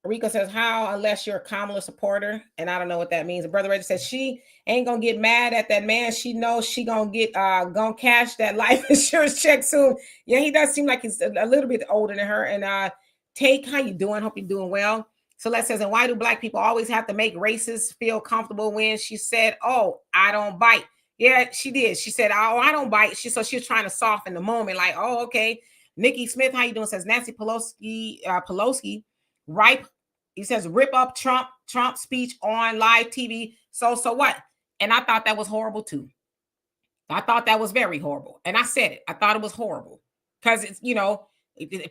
Rico says, how, unless you're a Kamala supporter? And I don't know what that means. Brother Reggie says she ain't going to get mad at that man. She knows she going to get, going to cash that life insurance check soon. Yeah, he does seem like he's a little bit older than her. And Take, how you doing? Hope you're doing well. Celeste says, and why do Black people always have to make racists feel comfortable when she said, oh, I don't bite? Yeah, she did. She said, oh, I don't bite. She was trying to soften the moment, like, oh, okay. Nikki Smith, how you doing? Says Nancy Pelosi, ripe. He says, rip up Trump speech on live TV. So what? And I thought that was horrible too. I thought that was very horrible. And I said it. I thought it was horrible because it's,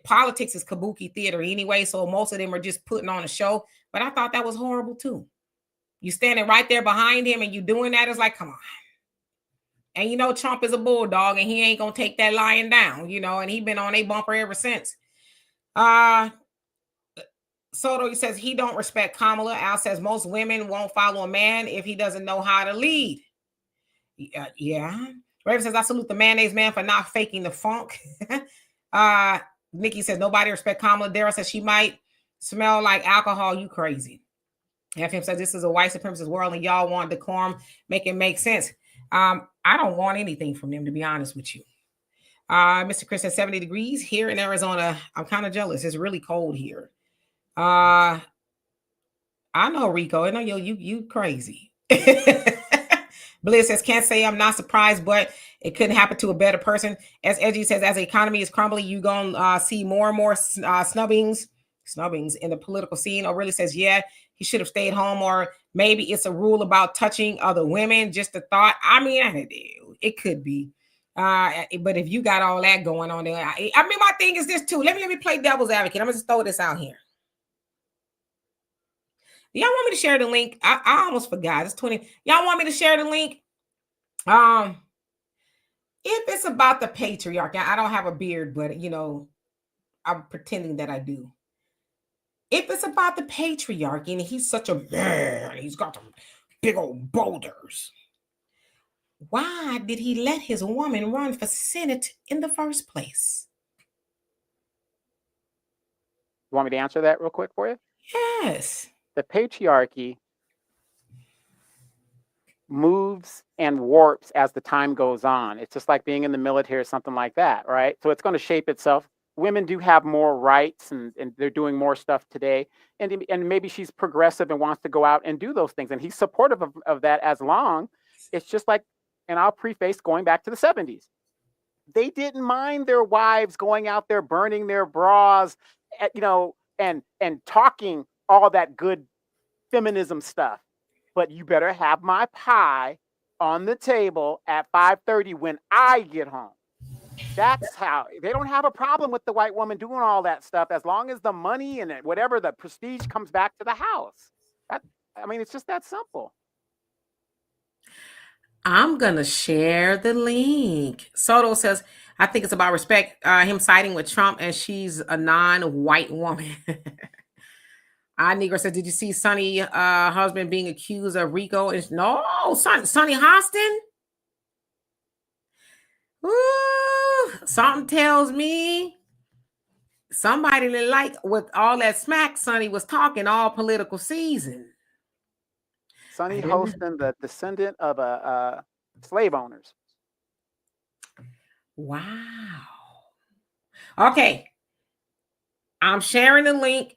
politics is kabuki theater anyway, so most of them are just putting on a show. But I thought that was horrible too. You standing right there behind him and you doing that, is like, come on. And you know, Trump is a bulldog and he ain't gonna take that lying down, you know, and he been on a bumper ever since. Soto, he says he don't respect Kamala. Al says most women won't follow a man if he doesn't know how to lead. Yeah. Raven says I salute the mayonnaise man for not faking the funk. Nikki says nobody respect Kamala. Daryl says she might smell like alcohol. You crazy. FM says this is a white supremacist world and y'all want decorum. Make it make sense. I don't want anything from them, to be honest with you. Mr. Chris says 70 degrees here in Arizona. I'm kind of jealous. It's really cold here. I know, Rico. I know you crazy. Bliss says, can't say I'm not surprised, but it couldn't happen to a better person. As Edgy says, as the economy is crumbling, you're going to see more and more snubbings in the political scene. Or really says, yeah, he should have stayed home. Or maybe it's a rule about touching other women. Just a thought. I mean, it could be. But if you got all that going on there, I mean, my thing is this too. Let me play devil's advocate. I'm going to just throw this out here. Y'all want me to share the link? I almost forgot. It's 20. Y'all want me to share the link? If it's about the patriarchy, I don't have a beard, but you know, I'm pretending that I do. If it's about the patriarchy and he's such a man, he's got some big old boulders. Why did he let his woman run for Senate in the first place? You want me to answer that real quick for you? Yes. The patriarchy moves and warps as the time goes on. It's just like being in the military or something like that, right? So it's going to shape itself. Women do have more rights and they're doing more stuff today. And maybe she's progressive and wants to go out and do those things. And he's supportive of that as long. It's just like, and I'll preface going back to the 70s. They didn't mind their wives going out there burning their bras, you know, and talking all that good feminism stuff. But you better have my pie on the table at 5:30 when I get home. That's how they don't have a problem with the white woman doing all that stuff as long as the money and whatever the prestige comes back to the house. I mean, it's just that simple. I'm going to share the link. Soto says, I think it's about respect. Him siding with Trump and she's a non-white woman. Negro said, did you see Sonny husband being accused of RICO? No, Sonny Hostin? Ooh, something tells me somebody didn't like with all that smack Sonny was talking all political season. Sonny Hostin, the descendant of slave owners. Wow. Okay. I'm sharing the link.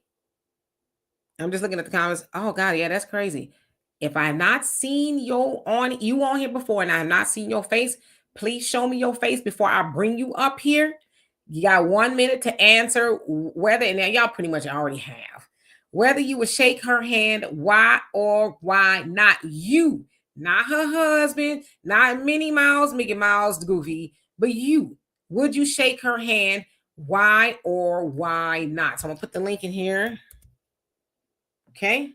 I'm just looking at the comments. Oh God, yeah, that's crazy. If I have not seen you on here before and I have not seen your face, please show me your face before I bring you up here. You got 1 minute to answer whether, and now y'all pretty much already have, whether you would shake her hand, why or why not. You, not her husband, not Minnie Mouse, Mickey Mouse, Goofy, but you. Would you shake her hand? Why or why not? So I'm gonna put the link in here. Okay,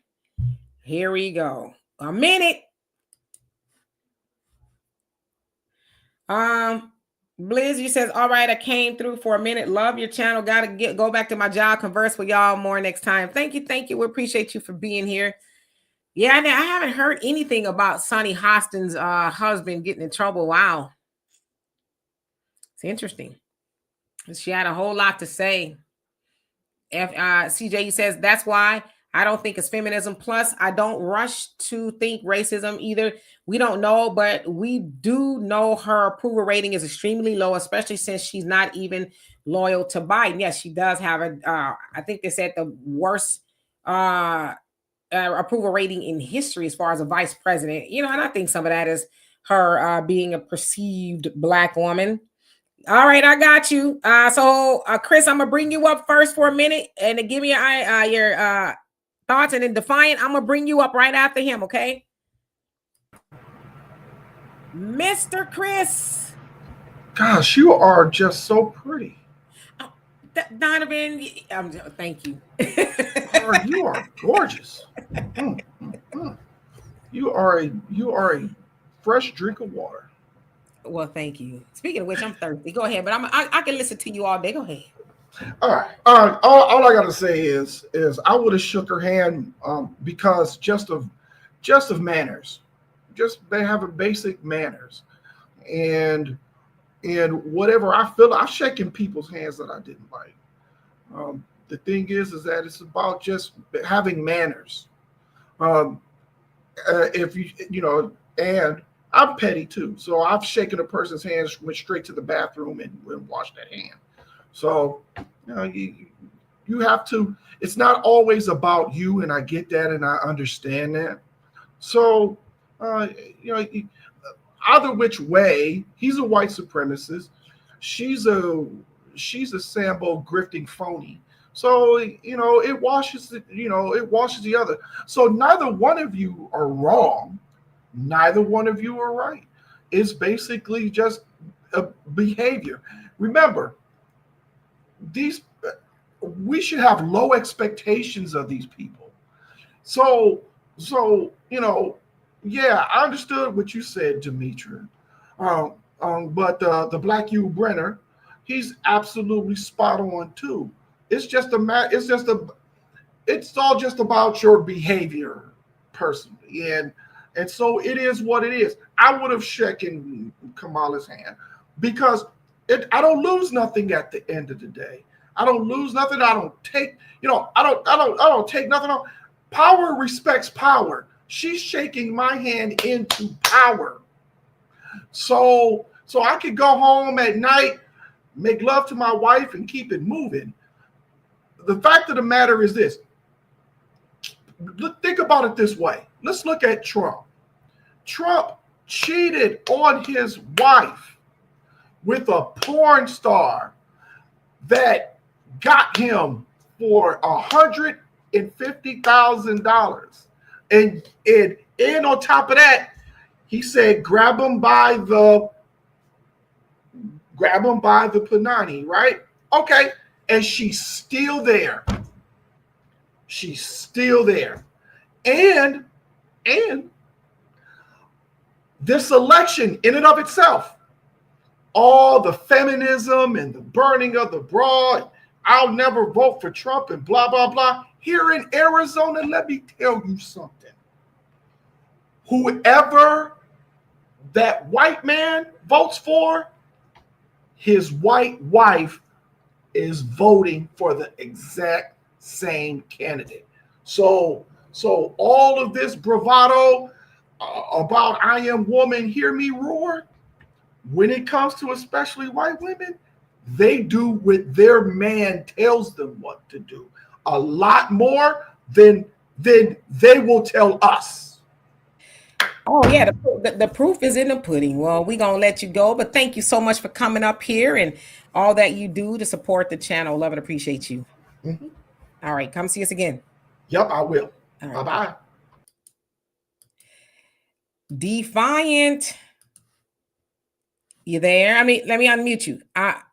here we go. A minute. Blizzy says, all right, I came through for a minute. Love your channel. Gotta go back to my job, converse with y'all more next time. Thank you. We appreciate you for being here. Yeah, I haven't heard anything about Sonny Hostin's husband getting in trouble. Wow. It's interesting. She had a whole lot to say. CJ says, that's why I don't think it's feminism. Plus, I don't rush to think racism either. We don't know, but we do know her approval rating is extremely low, especially since she's not even loyal to Biden. Yes, she does have I think they said the worst approval rating in history as far as a vice president. You know, and I think some of that is her being a perceived Black woman. All right, I got you. So Chris, I'm gonna bring you up first for a minute and to give me your thoughts, and then Defiant, I'm gonna bring you up right after him, okay? Mr. Chris. Gosh, you are just so pretty. Oh, Donovan, thank you. You are gorgeous. You are a fresh drink of water. Well, thank you. Speaking of which, I'm thirsty. Go ahead, but I can listen to you all day. Go ahead. All right. All I gotta say is I would have shook her hand because just of manners, just they have a basic manners, and and whatever I feel, I've shaken people's hands that I didn't like. The thing is that it's about just having manners. Um, if and I'm petty too, so I've shaken a person's hands, went straight to the bathroom and washed that hand. So, you have to. It's not always about you, and I get that, and I understand that. So, uh, you know, either which way, he's a white supremacist. She's a she's a Sambo grifting phony. So it washes the other. So neither one of you are wrong. Neither one of you are right. It's basically just a behavior. Remember, these we should have low expectations of these people. So yeah, I understood what you said, Demetri. But the Black Hugh Brenner, he's absolutely spot on too. It's just a it's just a it's all just about your behavior personally, and so it is what it is. I would have shaken Kamala's hand because I don't lose nothing at the end of the day. I don't lose nothing. I don't take I don't take nothing on. Power respects power. She's shaking my hand into power. So I could go home at night, make love to my wife, and keep it moving. The fact of the matter is this. Think about it this way. Let's look at Trump. Trump cheated on his wife with a porn star that got him for $150,000. And on top of that, he said grab him by the panani, right? Okay. And she's still there. She's still there. And this election in and of itself, all the feminism and the burning of the bra, I'll never vote for Trump and blah, blah, blah. Here in Arizona, let me tell you something. Whoever that white man votes for, his white wife is voting for the exact same candidate. So all of this bravado about I am woman, hear me roar, when it comes to especially white women, they do what their man tells them what to do. A lot more than they will tell us. Oh yeah, the proof is in the pudding. Well, we're gonna let you go, but thank you so much for coming up here and all that you do to support the channel. Love and appreciate you. Mhm. All right, come see us again. Yep, I will. All Bye right. bye. Defiant. You there? I mean, let me unmute you. Are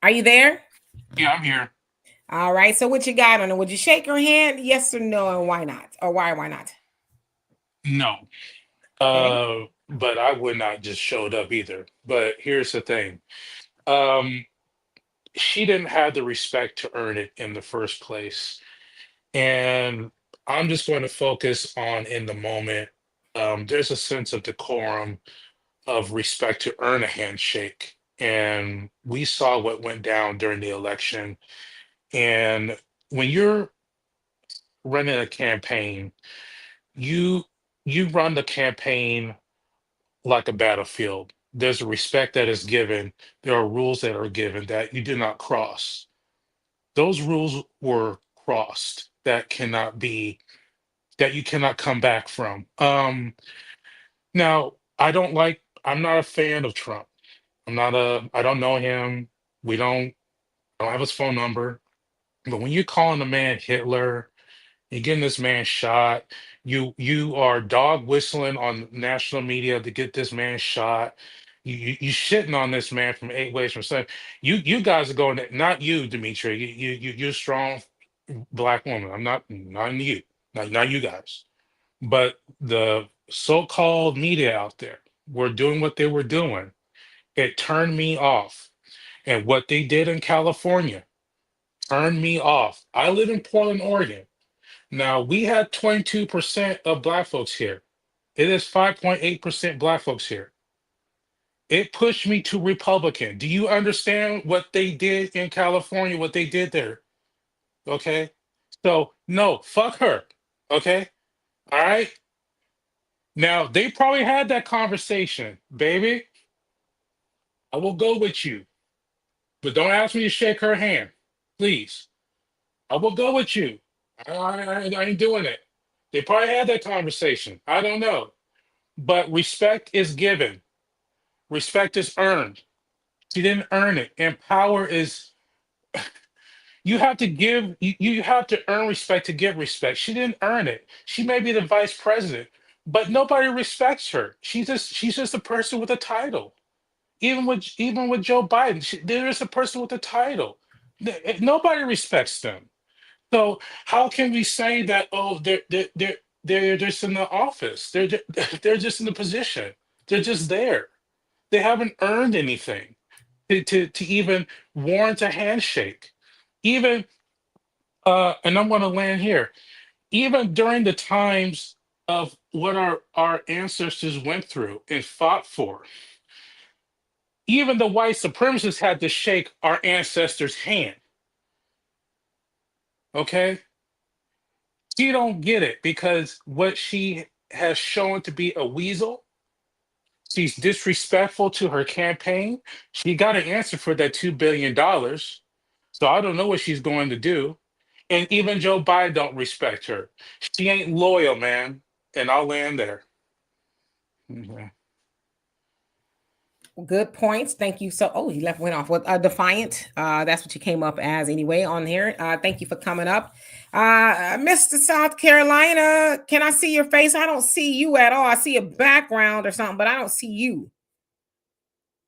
you there? Yeah, I'm here. All right. So what you got on it? Would you shake her hand? Yes or no? And why not? Or why not? No. Okay. But I would not just showed up either. But here's the thing. Um, she didn't have the respect to earn it in the first place. And I'm just going to focus on in the moment. There's a sense of decorum, of respect to earn a handshake. And we saw what went down during the election. And when you're running a campaign, you you run the campaign like a battlefield. There's a respect that is given. There are rules that are given that you do not cross. Those rules were crossed that you cannot come back from. Now I'm not a fan of Trump. I don't know him. I don't have his phone number. But when you're calling the man Hitler, you're getting this man shot. You are dog whistling on national media to get this man shot. You shitting on this man from 8 ways from Sunday. You guys are going not you, Dimitri. You're a strong black woman. I'm not you, not you guys, but the so-called media out there. were doing what they were doing, it turned me off. And what they did in California turned me off. I live in Portland, Oregon. Now, we had 22% of Black folks here. It is 5.8% Black folks here. It pushed me to Republican. Do you understand what they did in California, what they did there? Okay. So, no, fuck her. Okay. All right. Now, they probably had that conversation, baby. I will go with you, but don't ask me to shake her hand, please. I will go with you. I ain't doing it. They probably had that conversation. I don't know. But respect is given, respect is earned. She didn't earn it. And power is, you have to give, you have to earn respect to give respect. She didn't earn it. She may be the vice president, but nobody respects her. She's just a person with a title. Even with Joe Biden, there is a person with a title. Nobody respects them. So how can we say that? Oh, they're just in the office. They're just in the position. They're just there. They haven't earned anything to even warrant a handshake. Even and I'm going to land here. Even during the times of what our ancestors went through and fought for, even the white supremacists had to shake our ancestors' hand. Okay, she don't get it because what she has shown to be a weasel. She's disrespectful to her campaign. She got an answer for that $2 billion. So I don't know what she's going to do. And even Joe Biden don't respect her. She ain't loyal, man. And I'll land there. Mhm. Good points. Thank you. So, he went off with defiant. That's what you came up as anyway on here. Thank you for coming up. Mr. South Carolina, can I see your face? I don't see you at all. I see a background or something, but I don't see you.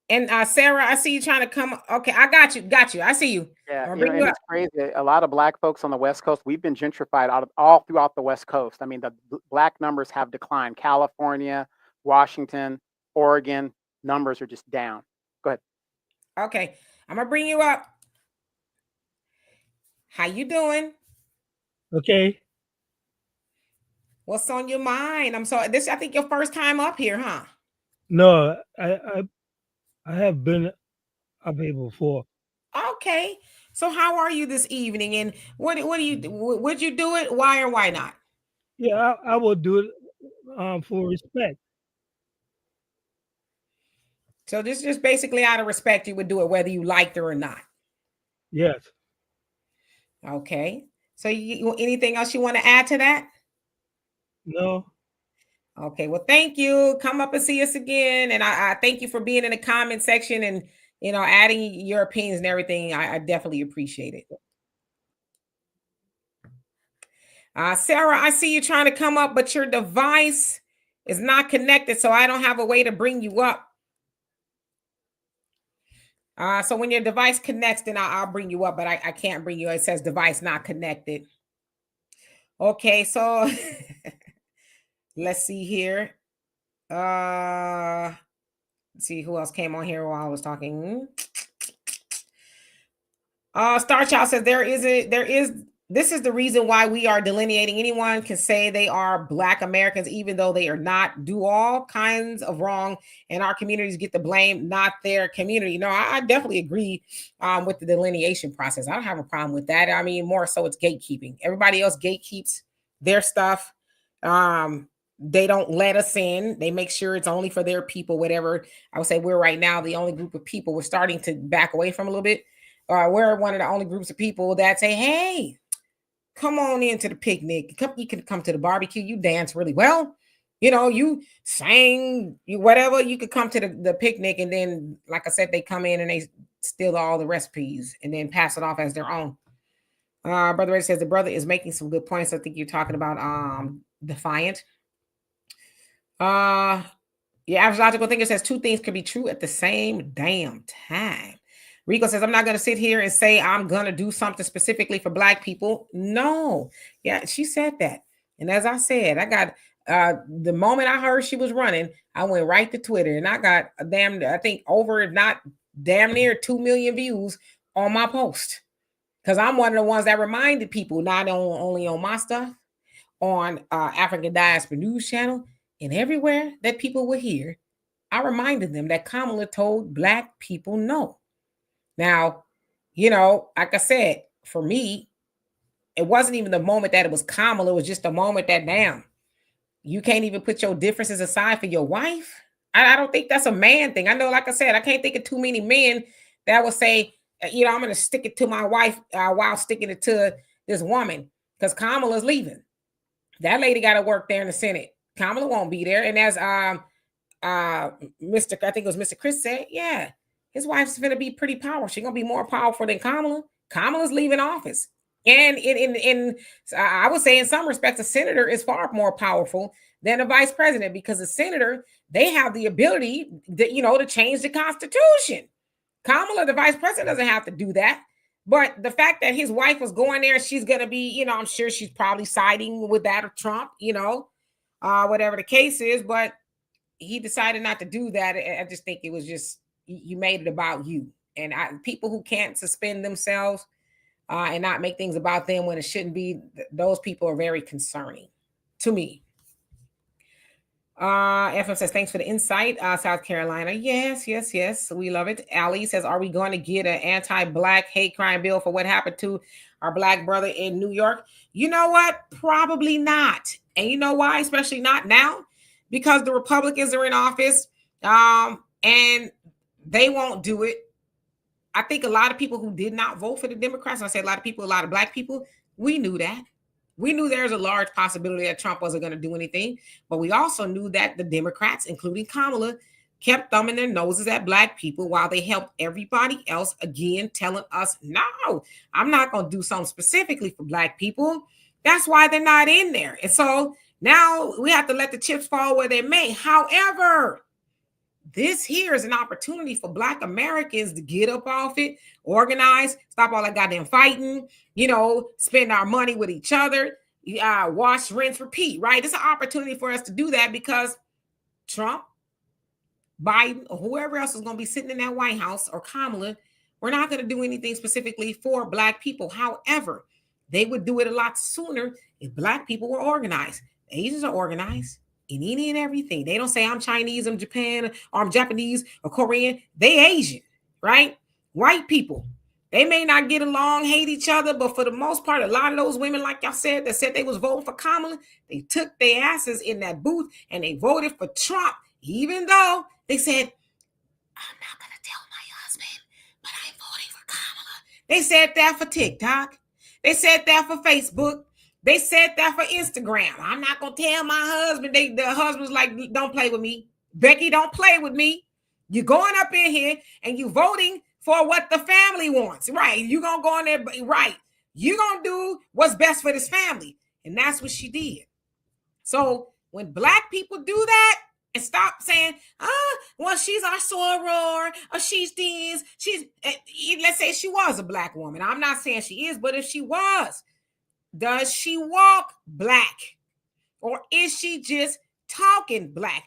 And Sarah, I see you trying to come. Okay, I got you. I see you. Yeah, I'm gonna you know, bring and you it's crazy. A lot of Black folks on the West Coast, we've been gentrified all throughout the West Coast. I mean, the Black numbers have declined. California, Washington, Oregon, numbers are just down. Go ahead. up. Okay, I'm gonna bring you up. How you doing? Okay. What's on your mind? I'm sorry. I think your first time up here, huh? No, I have been up here before. Okay. So how are you this evening? And what do you would you do it? Why or why not? Yeah, I will do it for respect. So this is just basically out of respect, you would do it whether you liked it or not. Yes. Okay. So anything else you want to add to that? No. Okay. Well, thank you. Come up and see us again. And I thank you for being in the comment section and adding your opinions and everything. I definitely appreciate it. Sarah, I see you trying to come up, but your device is not connected, so I don't have a way to bring you up. So when your device connects, then I'll bring you up, but I can't bring you. It says device not connected. Okay, so let's see here. Let's see who else came on here while I was talking. Star Child says this is the reason why we are delineating. Anyone can say they are Black Americans, even though they are not. Do all kinds of wrong, and our communities get the blame, not their community. No, I definitely agree with the delineation process. I don't have a problem with that. I mean, more so it's gatekeeping. Everybody else gatekeeps their stuff. They don't let us in. They make sure it's only for their people, whatever. I would say we're right now the only group of people we're starting to back away from a little bit. We're one of the only groups of people that say, hey, come on into the picnic. You can come to the barbecue. You dance really well. You sang, whatever. You could come to the picnic. And then, like I said, they come in and they steal all the recipes and then pass it off as their own. Brother Ray says the brother is making some good points. I think you're talking about defiant. Yeah, average logical thinker says two things could be true at the same damn time. Rico says, I'm not going to sit here and say I'm going to do something specifically for Black people. No. Yeah, she said that. And as I said, I got The moment I heard she was running, I went right to Twitter and I got I think over, if not damn near 2 million views on my post. Because I'm one of the ones that reminded people, not only on my stuff, on African Diaspora News Channel, and everywhere that people would hear, I reminded them that Kamala told Black people no. Now, like I said, for me, it wasn't even the moment that it was Kamala. It was just the moment that, damn, you can't even put your differences aside for your wife. I don't think that's a man thing. I know, like I said, I can't think of too many men that would say, I'm going to stick it to my wife while sticking it to this woman, because Kamala's leaving. That lady got to work there in the Senate. Kamala won't be there. And as I think it was Mr. Chris said, yeah, his wife's going to be pretty powerful. She's going to be more powerful than Kamala. Kamala's leaving office. And I would say in some respects, a senator is far more powerful than a vice president, because a senator, they have the ability to change the Constitution. Kamala, the vice president, doesn't have to do that. But the fact that his wife was going there, she's going to be, I'm sure she's probably siding with that of Trump, whatever the case is. But he decided not to do that. I just think it was just, you made it about you. And people who can't suspend themselves and not make things about them when it shouldn't be, those people are very concerning to me. FM says, thanks for the insight. South Carolina. Yes. We love it. Ali says, are we going to get an anti-Black hate crime bill for what happened to our Black brother in New York? You know what? Probably not. And you know why? Especially not now? Because the Republicans are in office and they won't do it. I think a lot of people who did not vote for the Democrats, I say a lot of Black people, we knew that. We knew there's a large possibility that Trump wasn't going to do anything, but we also knew that the Democrats, including Kamala, kept thumbing their noses at Black people while they helped everybody else, again, telling us, no, I'm not going to do something specifically for Black people. That's why they're not in there. And so now we have to let the chips fall where they may. However, this here is an opportunity for Black Americans to get up off it, organize, stop all that goddamn fighting, spend our money with each other, wash, rinse, repeat, right? It's an opportunity for us to do that because Trump, Biden, or whoever else is going to be sitting in that White House, or Kamala, we're not going to do anything specifically for Black people. However, they would do it a lot sooner if Black people were organized. Asians are organized in any and everything. They don't say I'm Chinese, I'm Japan, or I'm Japanese or Korean. They Asian, right? White people, they may not get along, hate each other, but for the most part, a lot of those women, like y'all said, that said they was voting for Kamala, they took their asses in that booth and they voted for Trump, even though they said, I'm not going to tell my husband, but I'm voting for Kamala. They said that for TikTok. They said that for Facebook. They said that for Instagram. I'm not going to tell my husband. The husband's like, don't play with me. Becky, don't play with me. You're going up in here and you voting for what the family wants. Right. You're going to go in there. Right. You're going to do what's best for this family. And that's what she did. So when Black people do that and stop saying, well, she's our soror, or she's this, let's say she was a Black woman. I'm not saying she is, but if she was, does she walk Black, or is she just talking Black?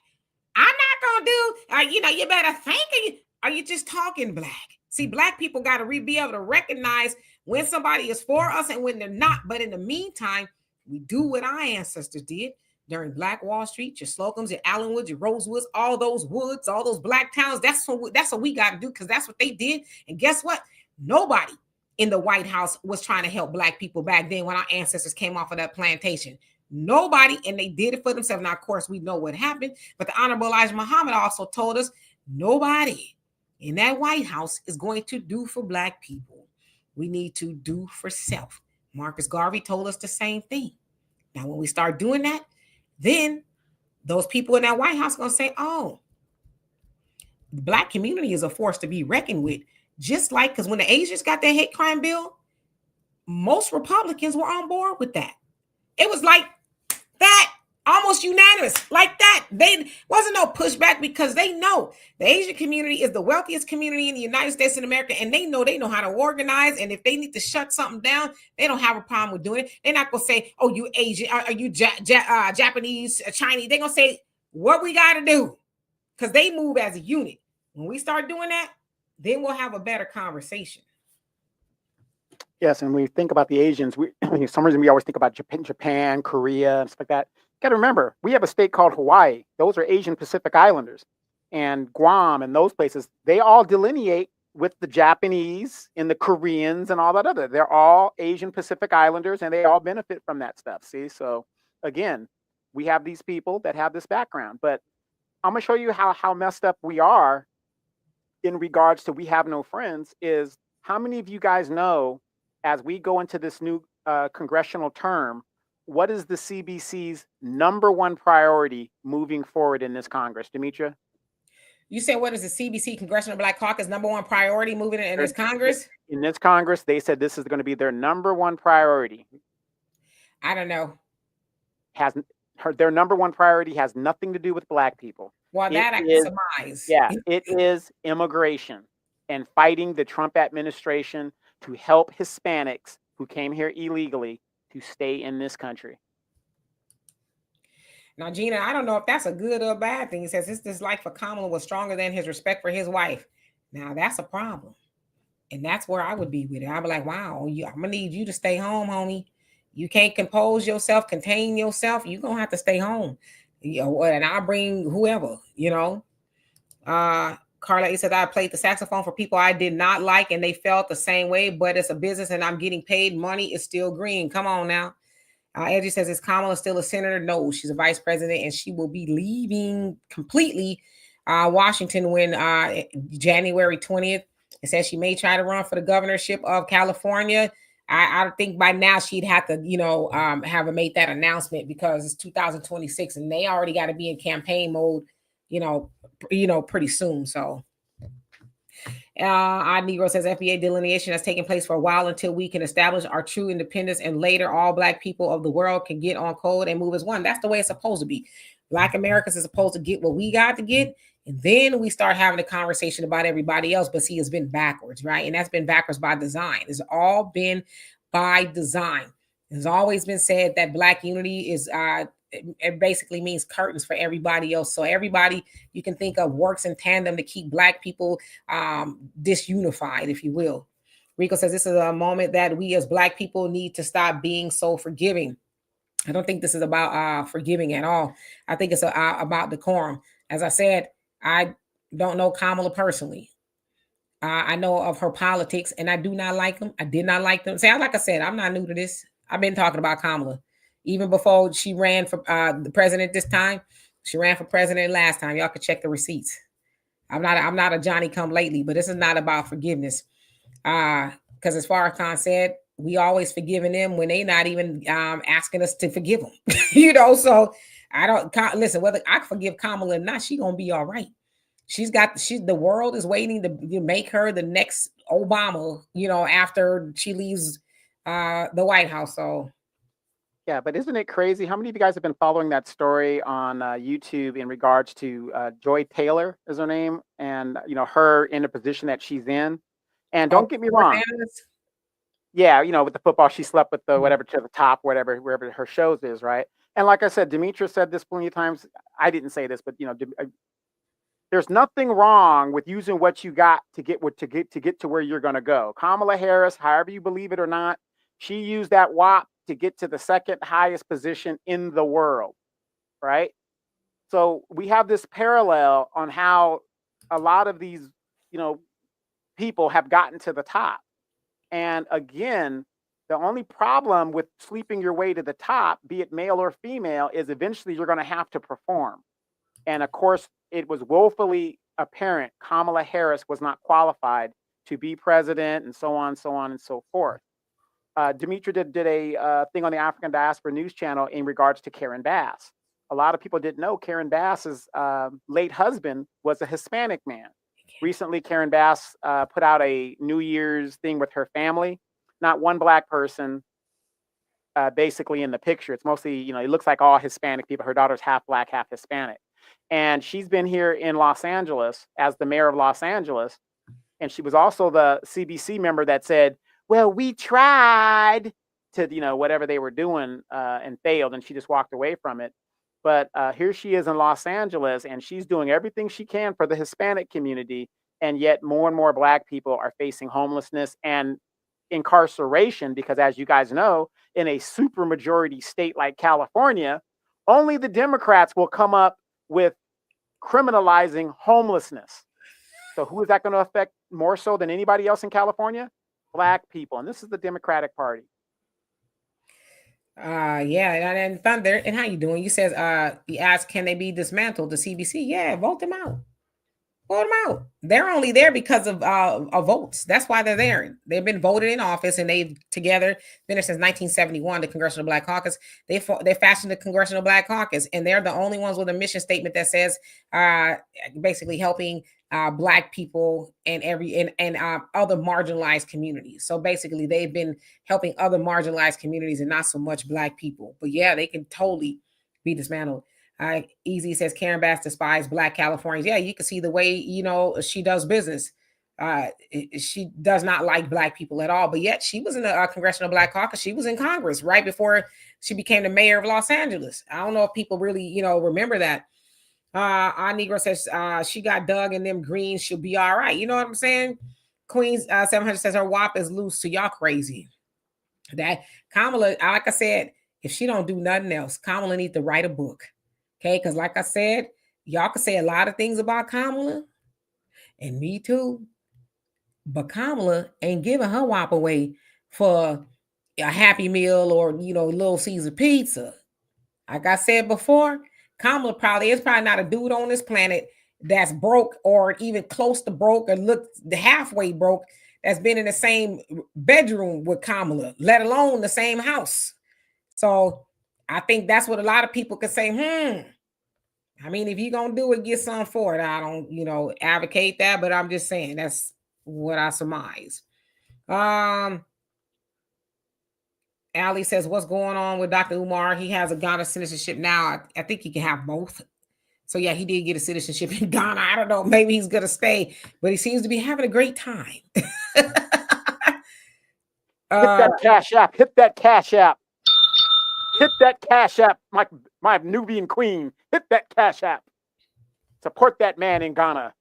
I'm not gonna do, you better think, are you just talking Black? See, Black people got to be able to recognize when somebody is for us and when they're not. But in the meantime, we do what our ancestors did during Black Wall Street, your Slocums, your Allenwoods, your Rosewoods, all those woods, all those Black towns. That's what we got to do, because that's what they did. And guess what? Nobody in the White House was trying to help Black people back then when our ancestors came off of that plantation. Nobody, and they did it for themselves. Now, of course, we know what happened, but the Honorable Elijah Muhammad also told us nobody in that White House is going to do for Black people. We need to do for self. Marcus Garvey told us the same thing. Now, when we start doing that, then those people in that White House are going to say, oh, the Black community is a force to be reckoned with. Just like, because when the Asians got their hate crime bill, most Republicans were on board with that. It was like that. almost unanimous like that. They wasn't no pushback because they know the Asian community is the wealthiest community in the United States of America, and they know how to organize. And if they need to shut something down, they don't have a problem with doing it. They're not gonna say, "Oh, you Asian, are you Japanese, Chinese?" They're gonna say what we got to do because they move as a unit. When we start doing that, then we'll have a better conversation. Yes, and when we think about the Asians, we for some reason we always think about Japan, Korea, and stuff like that. Got to remember, we have a state called Hawaii. Those are Asian Pacific Islanders, and Guam and those places. They all delineate with the Japanese and the Koreans and all that other. They're all Asian Pacific Islanders, and they all benefit from that stuff. See, so again, we have these people that have this background, but I'm gonna show you how messed up we are in regards to we have no friends. Is how many of you guys know? As we go into this new congressional term, what is the CBC's #1 priority moving forward in this Congress, Demetra? You said what is the CBC Congressional Black Caucus #1 priority moving in this Congress? In this Congress, they said this is going to be their #1 priority. I don't know. Their #1 priority has nothing to do with Black people. Well, that I can surmise. Yeah, it is immigration and fighting the Trump administration to help Hispanics who came here illegally to stay in this country. Now, Gina, I don't know if that's a good or a bad thing. He says his dislike for Kamala was stronger than his respect for his wife. Now, that's a problem. And that's where I would be with it. I'd be like, wow, I'm going to need you to stay home, homie. You can't compose yourself, contain yourself. You're going to have to stay home. And I'll bring whoever, Carla, he said, I played the saxophone for people I did not like, and they felt the same way, but it's a business and I'm getting paid. Money is still green. Come on now. Angie says, is Kamala still a senator? No, she's a vice president, and she will be leaving completely Washington when January 20th. It says she may try to run for the governorship of California. I think by now she'd have to, have made that announcement because it's 2026 and they already got to be in campaign mode, pretty soon. So Negro says FBA delineation has taken place for a while until we can establish our true independence, and later all Black people of the world can get on code and move as one. That's the way it's supposed to be. Black Americans are supposed to get what we got to get, and then we start having a conversation about everybody else. But see, it's been backwards, right? And that's been backwards by design. It's all been by design. It's always been said that Black unity is it basically means curtains for everybody else. So everybody you can think of works in tandem to keep Black people disunified, if you will. Rico says this is a moment that we as Black people need to stop being so forgiving. I don't think this is about forgiving at all. I think it's about decorum. As I said, I don't know Kamala personally. I know of her politics, and I do not like them. I did not like them. Like I said, I'm not new to this. I've been talking about Kamala. Even before she ran for the president this time, she ran for president last time. Y'all can check the receipts. I'm not a Johnny come lately, but this is not about forgiveness. Because as Farrakhan said, we always forgiving them when they not even asking us to forgive them. So I don't listen, whether I forgive Kamala or not, she gonna be all right. The world is waiting to make her the next Obama, after she leaves the White House. So yeah, but isn't it crazy? How many of you guys have been following that story on YouTube in regards to Joy Taylor is her name, and her in the position that she's in? And don't get me wrong. Yeah, with the football, she slept with the whatever to the top, wherever her shows is, right? And like I said, Demetra said this plenty of times. I didn't say this, but there's nothing wrong with using what you got to get to where you're going to go. Kamala Harris, however you believe it or not, she used that WAP to get to the second highest position in the world, right? So we have this parallel on how a lot of these, people have gotten to the top. And again, the only problem with sleeping your way to the top, be it male or female, is eventually you're going to have to perform. And of course, it was woefully apparent Kamala Harris was not qualified to be president, and so on and so forth. Demetra did a thing on the African Diaspora News Channel in regards to Karen Bass. A lot of people didn't know Karen Bass's late husband was a Hispanic man. Recently, Karen Bass put out a New Year's thing with her family. Not one Black person basically in the picture. It's mostly, you know, it looks like all Hispanic people. Her daughter's half black, half Hispanic. And she's been here in Los Angeles as the mayor of Los Angeles. And she was also the CBC member that said, well, we tried to, you know, whatever they were doing and failed. And she just walked away from it. But here she is in Los Angeles, and she's doing everything she can for the Hispanic community. And yet more and more black people are facing homelessness and incarceration because, as you guys know, in a supermajority state like California, only the Democrats will come up with criminalizing homelessness. So who is that going to affect more so than anybody else in California? Black people. And this is the Democratic Party. Yeah, and Thunder, and how you doing? You says he asked, can they be dismantled? The CBC, yeah, vote them out. Vote them out. They're only there because of votes. That's why they're there. They've been voted in office, and they've together been there since 1971. The Congressional Black Caucus. They fashioned the Congressional Black Caucus, and they're the only ones with a mission statement that says basically helping Black people and other marginalized communities. So basically, they've been helping other marginalized communities and not so much Black people. But yeah, they can totally be dismantled. Easy says Karen Bass despised Black Californians. Yeah, you can see the way, you know, she does business. She does not like Black people at all. But yet she was in the Congressional Black Caucus. She was in Congress right before she became the mayor of Los Angeles. I don't know if people really, you know, remember that. Our Negro says she got dug in them greens. She'll be all right. You know what I'm saying? Queens 700 says her WAP is loose. So y'all crazy. That Kamala, like I said, if she don't do nothing else, Kamala need to write a book. Okay, because like I said, y'all can say a lot of things about Kamala, and me too. But Kamala ain't giving her WAP away for a Happy Meal or, you know, Little Caesar pizza. Like I said before, Kamala probably not a dude on this planet that's broke or even close to broke or look the halfway broke that's been in the same bedroom with Kamala, let alone the same house. So I think that's what a lot of people could say, I mean, if you're going to do it, get something for it. I don't, you know, advocate that, but I'm just saying that's what I surmise. Ali says, what's going on with Dr. Umar? He has a Ghana citizenship now. I think he can have both. So yeah, he did get a citizenship in Ghana. I don't know. Maybe he's going to stay, but he seems to be having a great time. Hit that Cash App. Hit that Cash App. Hit that Cash App, my Nubian queen. Hit that Cash App. Support that man in Ghana.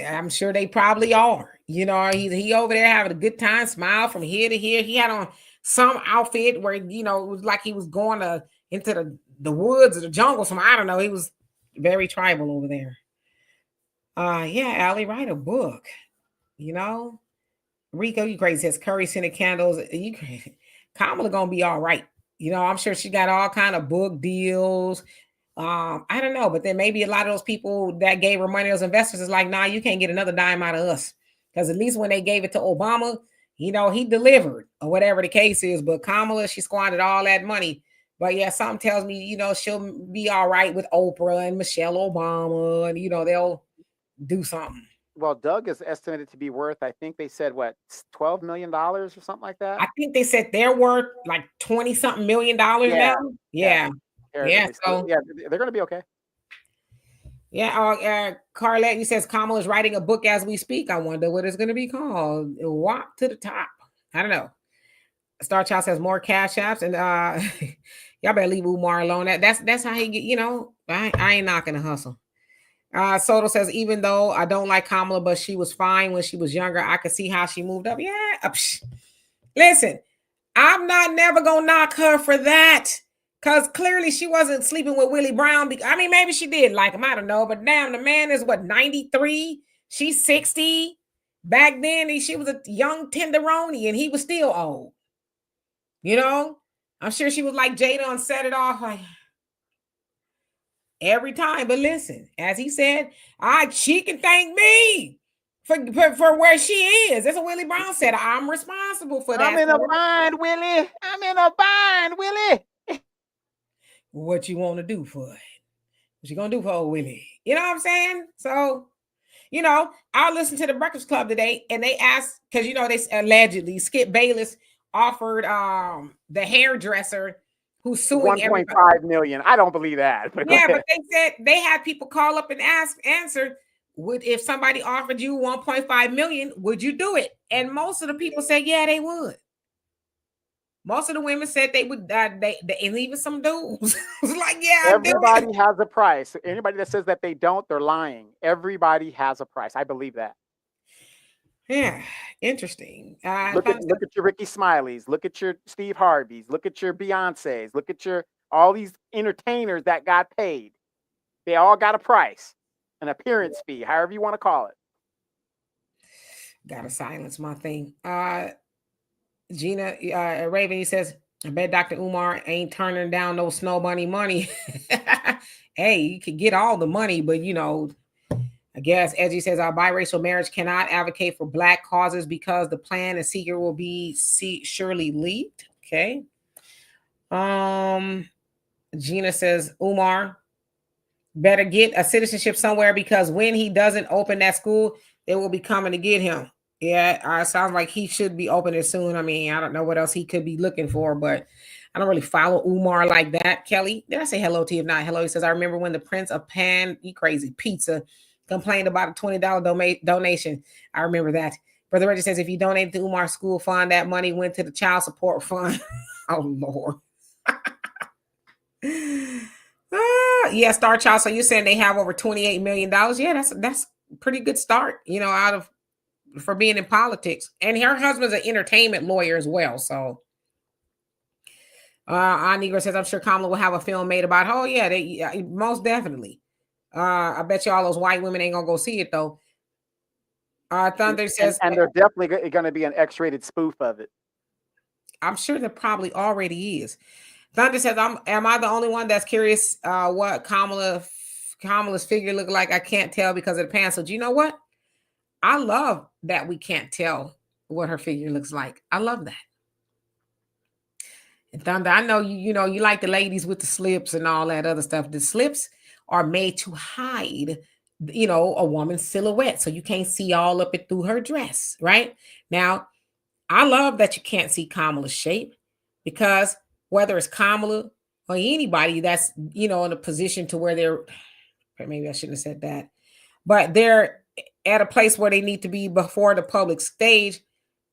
I'm sure they probably are. You know, he over there having a good time, smile from here to here. He had on some outfit where, you know, it was like he was going into the woods or the jungle. I don't know. He was very tribal over there. Yeah, Allie, write a book. You know, Rico, you crazy. Says Curry scented candles. You crazy. Kamala gonna be all right. You know, I'm sure she got all kind of book deals. I don't know, but then maybe a lot of those people that gave her money, those investors, is like, nah, you can't get another dime out of us. Because at least when they gave it to Obama, you know, he delivered or whatever the case is. But Kamala, she squandered all that money. But yeah, something tells me, you know, she'll be all right with Oprah and Michelle Obama, and you know, they'll do something. Well, Doug is estimated to be worth, I think they said, what, $12 million or something like that? I think they said they're worth like 20-something million dollars now. Yeah. So yeah, they're going to be okay. Yeah. Carlette, you says Kamala is writing a book as we speak. I wonder what it's going to be called. Walk to the top. I don't know. Star Child says more Cash Apps, and y'all better leave Umar alone. That's how he get. You know, I ain't knocking the hustle. Soto says, even though I don't like Kamala, but she was fine when she was younger, I could see how she moved up. Yeah. Listen, I'm not never gonna knock her for that. Because clearly she wasn't sleeping with Willie Brown. I mean, maybe she did like him. I don't know. But damn, the man is what, 93? She's 60. Back then, she was a young tenderoni and he was still old. You know? I'm sure she was like Jada and set it off like every time. But listen, as he said, she can thank me for where she is. That's what Willie Brown said. I'm responsible for that. I'm in a bind, Willie. I'm in a bind, Willie. What you want to do for it? What you gonna do for Willie? You know what I'm saying? So, you know, I listened to the Breakfast Club today, and they asked, because you know they allegedly Skip Bayless offered the hairdresser who's suing everybody. 1.5 million. I don't believe that. But Yeah, but they said they had people call up and answer, would if somebody offered you 1.5 million, would you do it? And most of the people said, yeah, they would. Most of the women said they would. They and even some dudes was like, yeah, I do it. everybody has a price. Anybody that says that they don't, they're lying. Everybody has a price. I believe that. Yeah, interesting. Look at your Ricky Smileys. Look at your Steve Harveys. Look at your Beyoncés. Look at your all these entertainers that got paid. They all got a price, an appearance fee, however you want to call it. Gotta silence my thing. Gina Raven, he says, I bet Dr. Umar ain't turning down no snow bunny money. Hey, you could get all the money, but you know, I guess Edgy says our biracial marriage cannot advocate for black causes because the plan and secret will be surely leaked. Okay. Gina says Umar better get a citizenship somewhere because when he doesn't open that school, they will be coming to get him. Yeah, sounds like he should be opening soon. I mean, I don't know what else he could be looking for, but I don't really follow Umar like that. Kelly, did I say hello to you? If not, hello. He says, I remember when the Prince of Pizza complained about a $20 donation. I remember that. Brother Reggie says, if you donate to Umar's school fund, that money went to the child support fund. Oh, Lord. Yeah, Star Child. So you're saying they have over $28 million? Yeah, that's a pretty good start, you know, for being in politics. And her husband's an entertainment lawyer as well. So Negro says, I'm sure Kamala will have a film made about, oh yeah, they most definitely. I bet you all those white women ain't gonna go see it though. Thunder says, and there's definitely going to be an X-rated spoof of it. I'm sure there probably already is. Thunder says, am I the only one that's curious what Kamala's figure look like? I can't tell because of the pants. So do you know what? I love that we can't tell what her figure looks like. I love that. And Thunder, I know you like the ladies with the slips and all that other stuff. The slips are made to hide, you know, a woman's silhouette. So you can't see all up it through her dress, right? Now, I love that you can't see Kamala's shape because whether it's Kamala or anybody that's, you know, in a position to where maybe I shouldn't have said that, but they're at a place where they need to be before the public stage.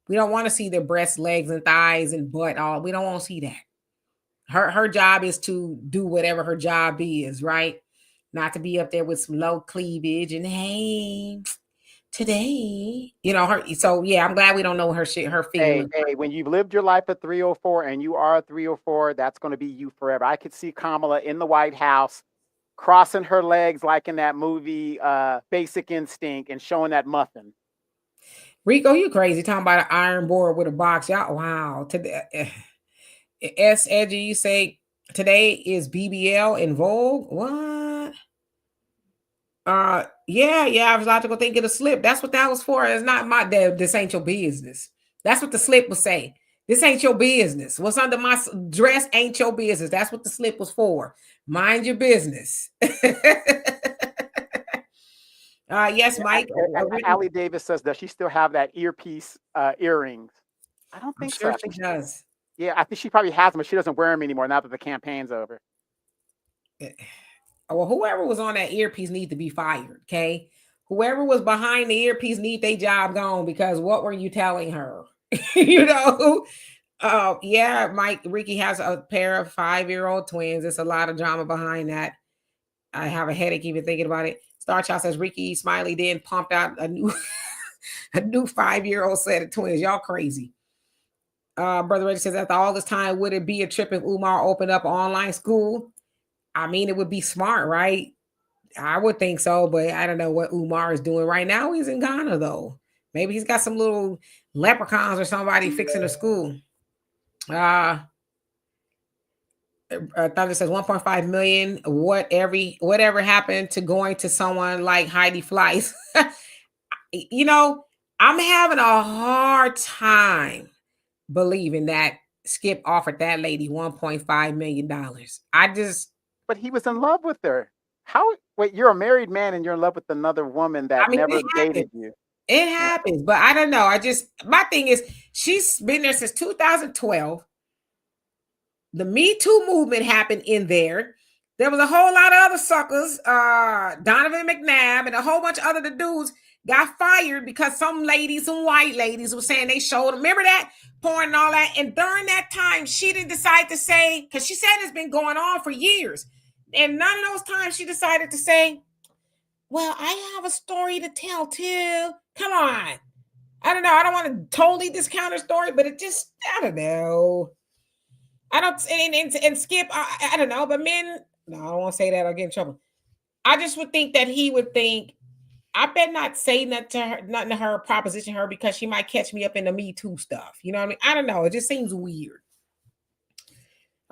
We don't want to see their breasts, legs, and thighs and butt. We don't want to see that. Her job is to do whatever her job is, right? Not to be up there with some low cleavage and hey, today, you know her. So yeah, I'm glad we don't know her figure. Hey, when you've lived your life at 304 and you are a 304, that's going to be you forever. I could see Kamala in the White House crossing her legs like in that movie Basic Instinct and showing that muffin. Rico, you crazy talking about an iron board with a box. Y'all, wow. Today, S Edgy, you say today is BBL in vogue. What? Yeah, I was about to go think of the slip. That's what that was for. It's not my this ain't your business. That's what the slip would say. This ain't your business. What's under my dress ain't your business. That's what the slip was for. Mind your business. Yes, Mike. Allie Davis says, does she still have that earpiece earrings? I don't think so. I think she does. Yeah, I think she probably has them, but she doesn't wear them anymore now that the campaign's over. Well, whoever was on that earpiece needs to be fired, okay? Whoever was behind the earpiece need their job gone because what were you telling her? You know? Yeah, Mike, Ricky has a pair of 5-year-old twins. It's a lot of drama behind that. I have a headache even thinking about it. Star Child says Ricky Smiley then pumped out a new 5-year-old set of twins. Y'all crazy. Brother Reggie says, after all this time, would it be a trip if Umar opened up an online school? I mean, it would be smart, right? I would think so, but I don't know what Umar is doing right now. He's in Ghana, though. Maybe he's got some little leprechauns or somebody fixing the school. Thunder says 1.5 million. Whatever happened to going to someone like Heidi Fleiss? You know, I'm having a hard time believing that Skip offered that lady $1.5 million. But he was in love with her. How? Wait, you're a married man and you're in love with another woman that never dated you. It happens, but I don't know. My thing is, she's been there since 2012. The Me Too movement happened in there. There was a whole lot of other suckers, Donovan McNabb and a whole bunch of other dudes got fired because some ladies, some white ladies, were saying they showed. Remember that porn and all that. And during that time, she didn't decide to say, because she said it's been going on for years. And none of those times she decided to say, well, I have a story to tell too. Come on. I don't know. I don't want to totally discount her story, but it just, I don't know. I don't, and Skip, I don't know, but men, no, I don't want to say that. I'll get in trouble. I just would think that he would think, I bet not say nothing to her, proposition her, because she might catch me up in the Me Too stuff. You know what I mean? I don't know. It just seems weird.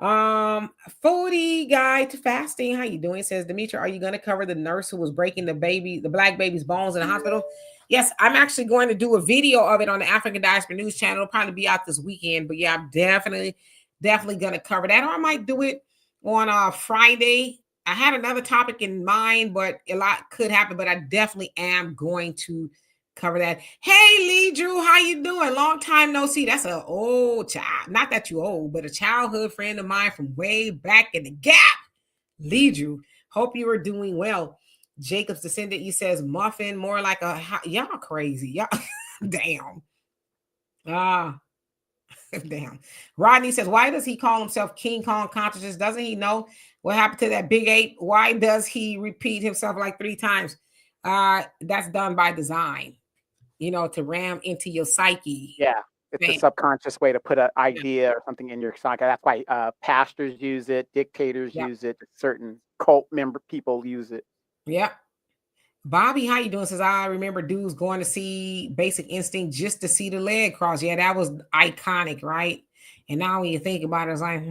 Foodie guide to fasting. How you doing? It says, Demetra, are you going to cover the nurse who was breaking the black baby's bones in the hospital? Yes, I'm actually going to do a video of it on the African Diaspora News channel. It'll probably be out this weekend, but yeah, I'm definitely going to cover that. Or I might do it on Friday. I had another topic in mind, but a lot could happen, but I definitely am going to cover that. Hey, Lee Drew, how you doing? Long time no see. That's an old child. Not that you old, but a childhood friend of mine from way back in the gap. Lee Drew, hope you are doing well. Jacob's descendant, he says, muffin, more like y'all crazy. Y'all, damn. Damn. Rodney says, why does he call himself King Kong Consciousness? Doesn't he know what happened to that big ape? Why does he repeat himself like 3 times? That's done by design, to ram into your psyche. Yeah, it's a subconscious way to put an idea or something in your psyche. That's why pastors use it, dictators use it, certain cult member people use it. Yep. Bobby, how you doing? Says, I remember dudes going to see Basic Instinct just to see the leg cross. Yeah, that was iconic, right? And now when you think about it, it's like,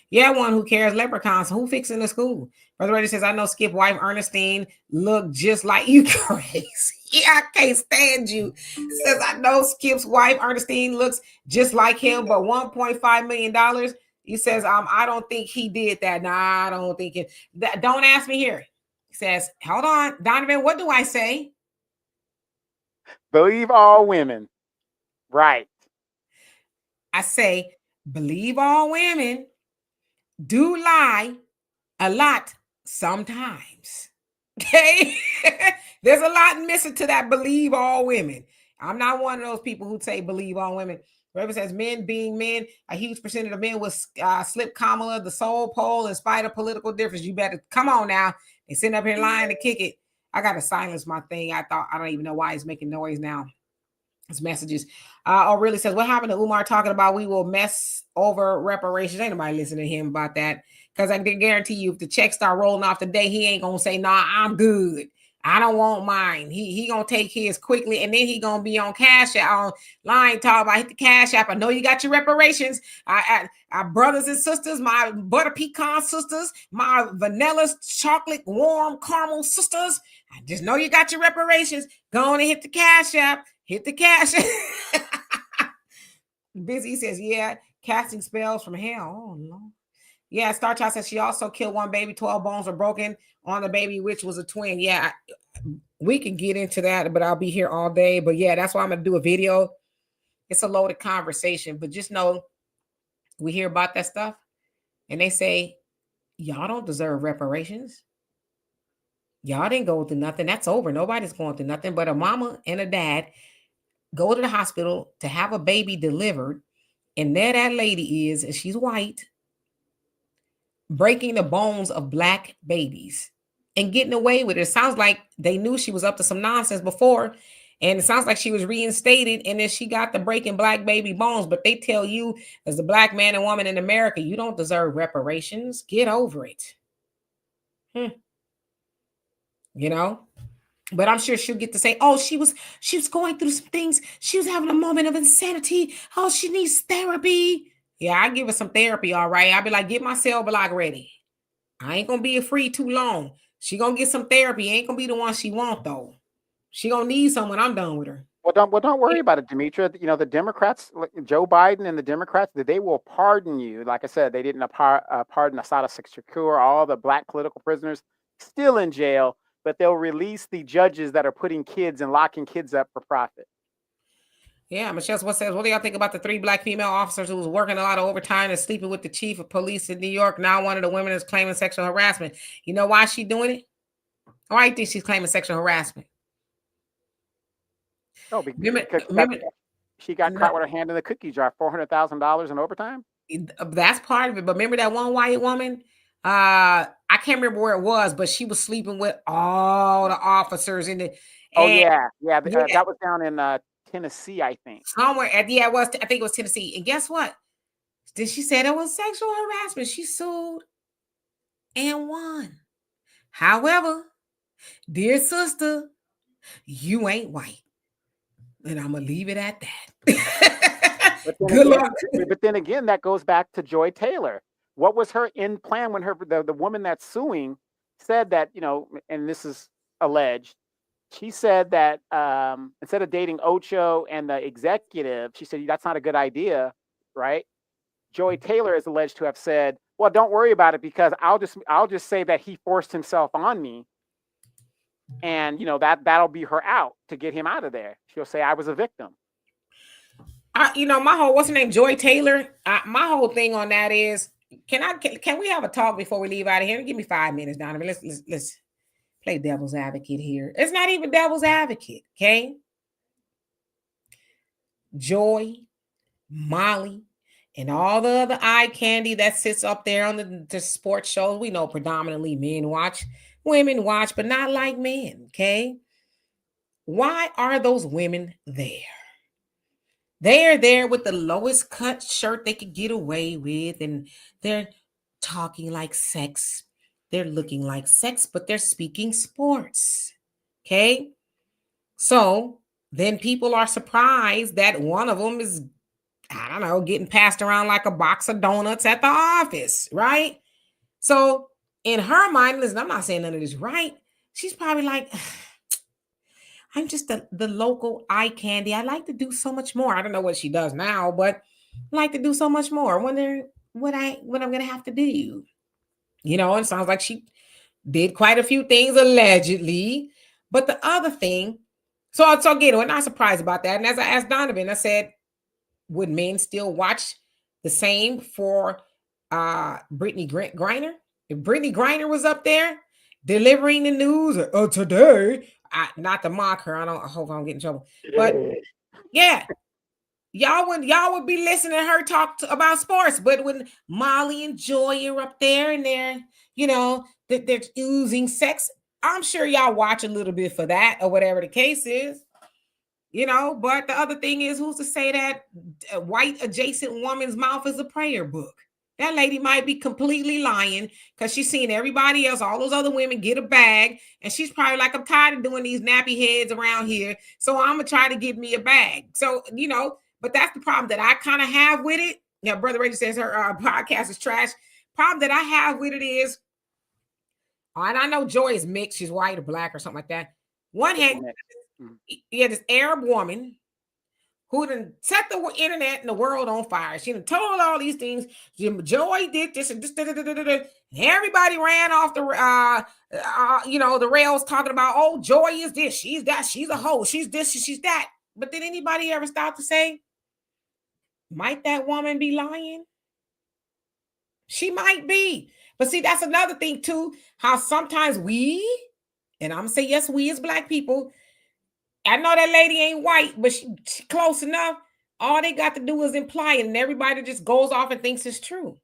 yeah, one who cares. Leprechauns, who fixing the school? Brother Reddy says, I know Skip wife Ernestine look just like you. Crazy. Yeah, I can't stand you. Says, I know Skip's wife Ernestine looks just like him, but $1.5 million. He says, I don't think he did that. Nah, I don't think it. Don't ask me here. He says, hold on, Donovan, what do I say? Believe all women. Right. I say, believe all women do lie a lot sometimes. Okay? There's a lot missing to that believe all women. I'm not one of those people who say believe all women. Whoever says men being men, a huge percentage of men will slip Kamala the soul pole in spite of political difference. You better come on now. They sitting up here lying to kick it. I got to silence my thing. I don't even know why it's making noise now. It's messages. Really says, what happened to Umar talking about we will mess over reparations? Ain't nobody listening to him about that. Because I can guarantee you, if the checks start rolling off today, he ain't going to say, nah, I'm good. I don't want mine. He gonna take his quickly, and then he gonna be on Cash App online talking about hit the Cash App. I know you got your reparations. Our brothers and sisters, my butter pecan sisters, my vanilla chocolate warm caramel sisters. I just know you got your reparations. Go on and hit the Cash App. Hit the cash. Busy says, yeah, casting spells from hell. Oh no. Yeah, Star Child says she also killed one baby. 12 bones were broken on the baby, which was a twin. Yeah, we can get into that, but I'll be here all day. But yeah, that's why I'm going to do a video. It's a loaded conversation, but just know we hear about that stuff and they say, y'all don't deserve reparations. Y'all didn't go through nothing. That's over. Nobody's going through nothing, but a mama and a dad go to the hospital to have a baby delivered. And there that lady is, and she's white, breaking the bones of black babies and getting away with it. It sounds like they knew she was up to some nonsense before, and it sounds like she was reinstated, and then she got the breaking black baby bones. But they tell you, as a black man and woman in America, you don't deserve reparations. Get over it. But I'm sure she'll get to say, oh, she was going through some things. She was having a moment of insanity. Oh, she needs therapy. Yeah, I give her some therapy, all right. I'll be like, get my cell block ready. I ain't gonna be free too long. She gonna get some therapy. Ain't gonna be the one she want though. She gonna need some when I'm done with her. Well, don't worry about it, Demetra. The Democrats, Joe Biden and the Democrats, they will pardon you. Like I said, they didn't pardon Assata Shakur, all the black political prisoners still in jail. but they'll release the judges that are putting kids and locking kids up for profit. Yeah, Michelle what says, what do y'all think about the 3 black female officers who was working a lot of overtime and sleeping with the chief of police in New York? Now one of the women is claiming sexual harassment. You know why she's doing it? Why do you think she's claiming sexual harassment? Oh, because she got caught with her hand in the cookie jar, $400,000 in overtime. That's part of it. But remember that one white woman? I can't remember where it was, but she was sleeping with all the officers in the. Oh yeah. That was down in Tennessee, I think. Somewhere, it was. I think it was Tennessee. And guess what? Did she say it was sexual harassment? She sued and won. However, dear sister, you ain't white, and I'm gonna leave it at that. Good luck. But then again, that goes back to Joy Taylor. What was her end plan when the woman that's suing said that, and this is alleged, she said that instead of dating Ocho and the executive, she said that's not a good idea, right? Joy Taylor is alleged to have said, well, don't worry about it because I'll just say that he forced himself on me. And that'll be her out to get him out of there. She'll say I was a victim. My whole what's her name, Joy Taylor. My whole thing on that is, can we have a talk before we leave out of here? Give me 5 minutes, Donovan. Let's play devil's advocate here. It's not even devil's advocate, okay? Joy, Molly, and all the other eye candy that sits up there on the sports shows. We know predominantly men watch, women watch, but not like men, okay? Why are those women there? They are there with the lowest cut shirt they could get away with, and they're talking like sex. They're looking like sex, but they're speaking sports. Okay? So then people are surprised that one of them is, I don't know, getting passed around like a box of donuts at the office, right? So in her mind, listen, I'm not saying none of this right. She's probably like, I'm just the local eye candy. I like to do so much more. I don't know what she does now, but I like to do so much more. I wonder what I'm gonna have to do. It sounds like she did quite a few things allegedly. But the other thing, so again, we're not surprised about that. And as I asked Donovan, I said, would men still watch the same for Brittany Griner? If Brittany Griner was up there delivering the news today, not to mock her, I hope I don't get in trouble, but yeah, y'all would be listening to her talk about sports. But when Molly and Joy are up there and they're oozing sex, I'm sure y'all watch a little bit for that or whatever the case is. But the other thing is, who's to say that a white adjacent woman's mouth is a prayer book? That lady might be completely lying because she's seen everybody else, all those other women get a bag. And she's probably like, I'm tired of doing these nappy heads around here. So I'm going to try to get me a bag. So, but that's the problem that I kind of have with it. Brother Reggie says her podcast is trash. Problem that I have with it is, and I know Joy is mixed. She's white or black or something like that. One hand, this Arab woman who done set the internet and the world on fire. She done told all these things. Joy did this and this, and everybody ran off the rails talking about, oh, Joy is this, she's that, she's a hoe, she's this, she's that. But did anybody ever stop to say, might that woman be lying? She might be. But see, that's another thing too, how sometimes we, and I'm gonna say yes, we as black people, I know that lady ain't white, but she close enough. All they got to do is imply it, and everybody just goes off and thinks it's true.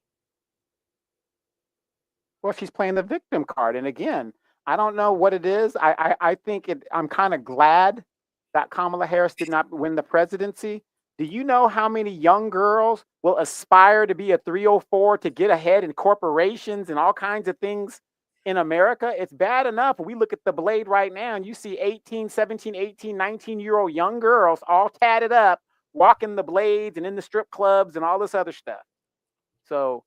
Well, she's playing the victim card. And again, I don't know what it is. I think I'm kind of glad that Kamala Harris did not win the presidency. Do you know how many young girls will aspire to be a 304 to get ahead in corporations and all kinds of things in America? It's bad enough. We look at the Blade right now and you see 18, 17, 18, 19-year-old young girls all tatted up, walking the Blades and in the strip clubs and all this other stuff. So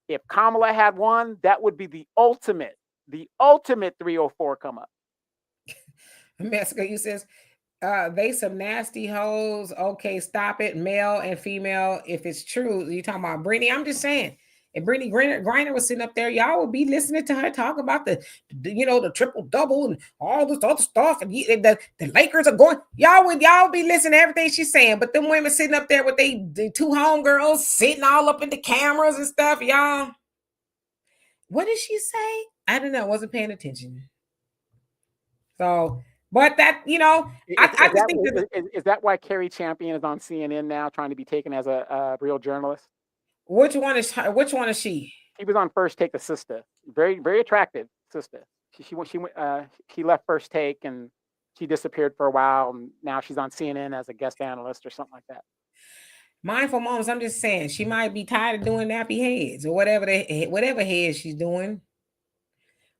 if Kamala had won, that would be the ultimate 304 come up. Mexico, you says, they some nasty hoes. Okay, stop it. Male and female. If it's true, you talking about Brittany. I'm just saying, and Brittany Griner was sitting up there, y'all would be listening to her talk about the triple double and all this other stuff, and the Lakers are going. Y'all be listening to everything she's saying, but them women sitting up there with the two homegirls sitting all up in the cameras and stuff, y'all. What did she say? I don't know. I wasn't paying attention. So, but that, I just think is that why Carrie Champion is on CNN now, trying to be taken as a real journalist? Which one is she? She was on First Take, the sister, very very attractive sister. She left First Take and she disappeared for a while, and now she's on CNN as a guest analyst or something like that. Mindful Moms, I'm just saying she might be tired of doing nappy heads or whatever heads she's doing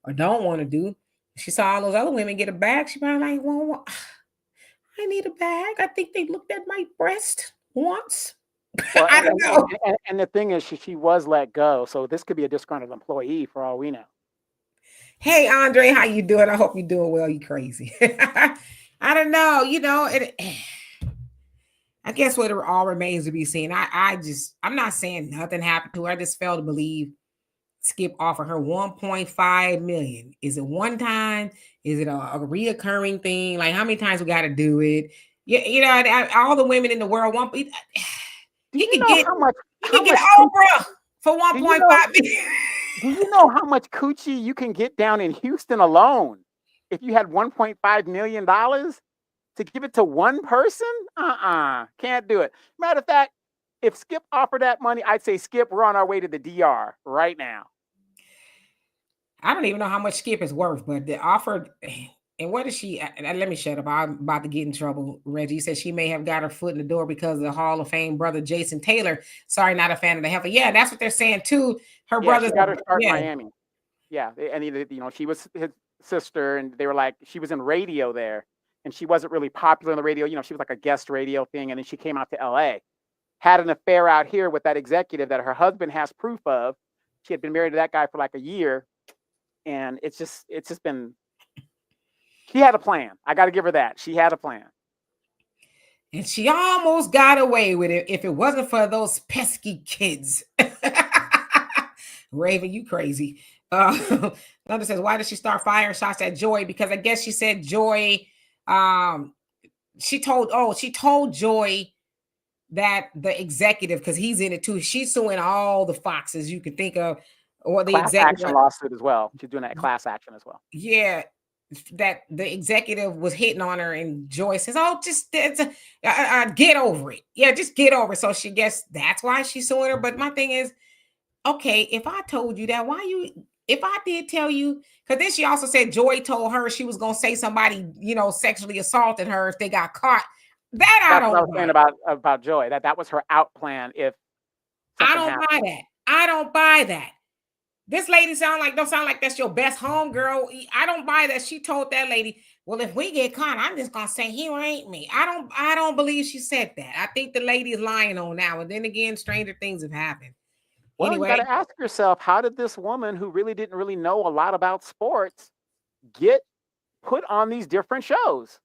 or don't want to do. She saw all those other women get a bag. She probably like, well, I need a bag. I think they looked at my breast once. Well, I don't know. And the thing is, she was let go, so this could be a disgruntled employee for all we know. Hey, Andre, how you doing? I hope you're doing well. You crazy. I don't know. I guess what it all remains to be seen. I'm not saying nothing happened to her. I just fail to believe Skip offered her $1.5 million. Is it one time? Is it a reoccurring thing? Like, how many times we got to do it? All the women in the world want. You can get Oprah for $1.5 million. Do you know how much coochie you can get down in Houston alone if you had $1.5 million to give it to one person? Can't do it. Matter of fact, if Skip offered that money, I'd say, Skip, we're on our way to the DR right now. I don't even know how much Skip is worth, but the offer, and what is she? Let me shut up. I'm about to get in trouble. Reggie said she may have got her foot in the door because of the Hall of Fame brother Jason Taylor. Sorry, not a fan of the heifer. Yeah, that's what they're saying too. Her brother got her start in Miami. Yeah, and she was his sister, and they were like, she was in radio there, and she wasn't really popular on the radio. She was like a guest radio thing, and then she came out to LA. Had an affair out here with that executive that her husband has proof of. She had been married to that guy for like a year. And it's just been, she had a plan. I got to give her that. She had a plan. And she almost got away with it if it wasn't for those pesky kids. Raven, you crazy. Linda says, why did she start firing shots at Joy? Because I guess she said Joy, she told Joy that the executive, because he's in it too, she's suing all the Foxes you can think of, or the class action lawsuit as well. She's doing that class action as well. Yeah, that the executive was hitting on her, and Joy says, "Oh, just get over it. Yeah, just get over it." So she guess that's why she's suing her. But my thing is, okay, if I told you that, if I did tell you, because then she also said Joy told her she was gonna say somebody, sexually assaulted her if they got caught. That's what I was saying about Joy. That was her out plan. If I don't buy that. I don't buy that. This lady don't sound like that's your best home girl. I don't buy that. She told that lady, well, if we get caught, I'm just gonna say he ain't me. I don't believe she said that. I think the lady is lying on now. And then again, stranger things have happened. Well, anyway, you gotta ask yourself, how did this woman who really didn't really know a lot about sports get put on these different shows?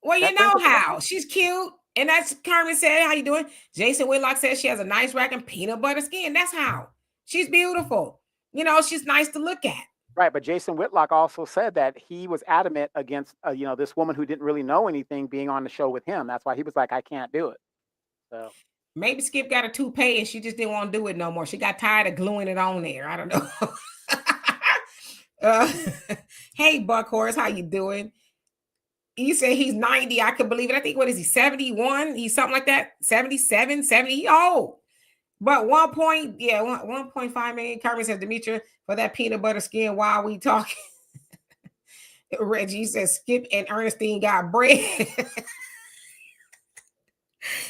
How she's cute. And that's Carmen said, how you doing? Jason Whitlock says she has a nice rack and peanut butter skin. That's how. She's beautiful. She's nice to look at. Right, but Jason Whitlock also said that he was adamant against, this woman who didn't really know anything being on the show with him. That's why he was like, I can't do it. So maybe Skip got a toupee and she just didn't want to do it no more. She got tired of gluing it on there. I don't know. Hey, Buckhorse, how you doing? You say he's 90. I could believe it. I think, what is he, 71? He's something like that. 77, 70. Oh. But 1.5 million. Carmen says, Demetra, for that peanut butter skin while we talking. Reggie says, Skip and Ernestine got bread.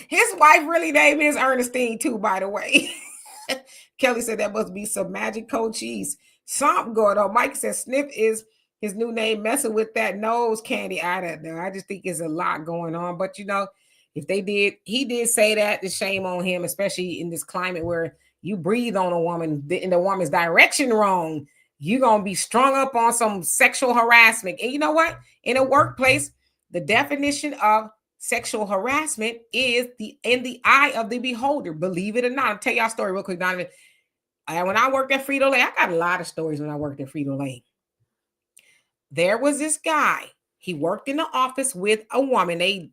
His wife really named his Ernestine too, by the way. Kelly said that must be some magic cold cheese. Something going on. Mike says Sniff is his new name, messing with that nose candy. I don't know. I just think there's a lot going on. But if he did say that, it's shame on him, especially in this climate where you breathe on a woman in the woman's direction wrong. You're going to be strung up on some sexual harassment. And you know what? In a workplace, the definition of sexual harassment is in the eye of the beholder. Believe it or not. I'll tell y'all a story real quick, Donovan. when I worked at Frito-Lay, I got a lot of stories when I worked at Frito-Lay. There was this guy. He worked in the office with a woman. They,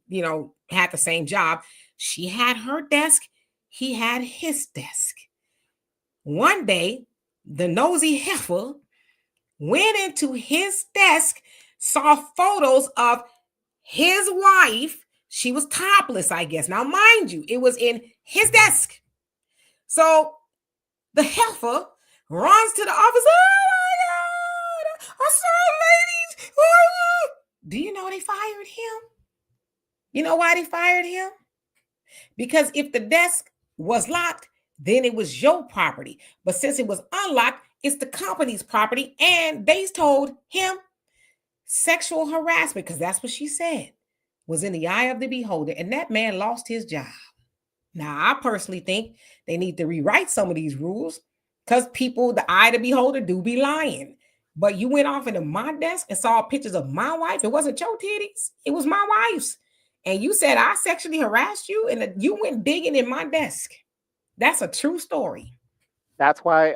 had the same job. She had her desk. He had his desk. One day, the nosy heifer went into his desk, saw photos of his wife. She was topless, I guess. Now, mind you, it was in his desk. So the heifer runs to the office. Oh my God, I saw ladies. Do you know they fired him? You know why they fired him? Because if the desk was locked, then it was your property. But since it was unlocked, it's the company's property. And they told him sexual harassment, because that's what she said, was in the eye of the beholder. And that man lost his job. Now, I personally think they need to rewrite some of these rules because people, the eye of the beholder, do be lying. But you went off into my desk and saw pictures of my wife. It wasn't your titties. It was my wife's. And you said I sexually harassed you and you went digging in my desk. That's a true story. That's why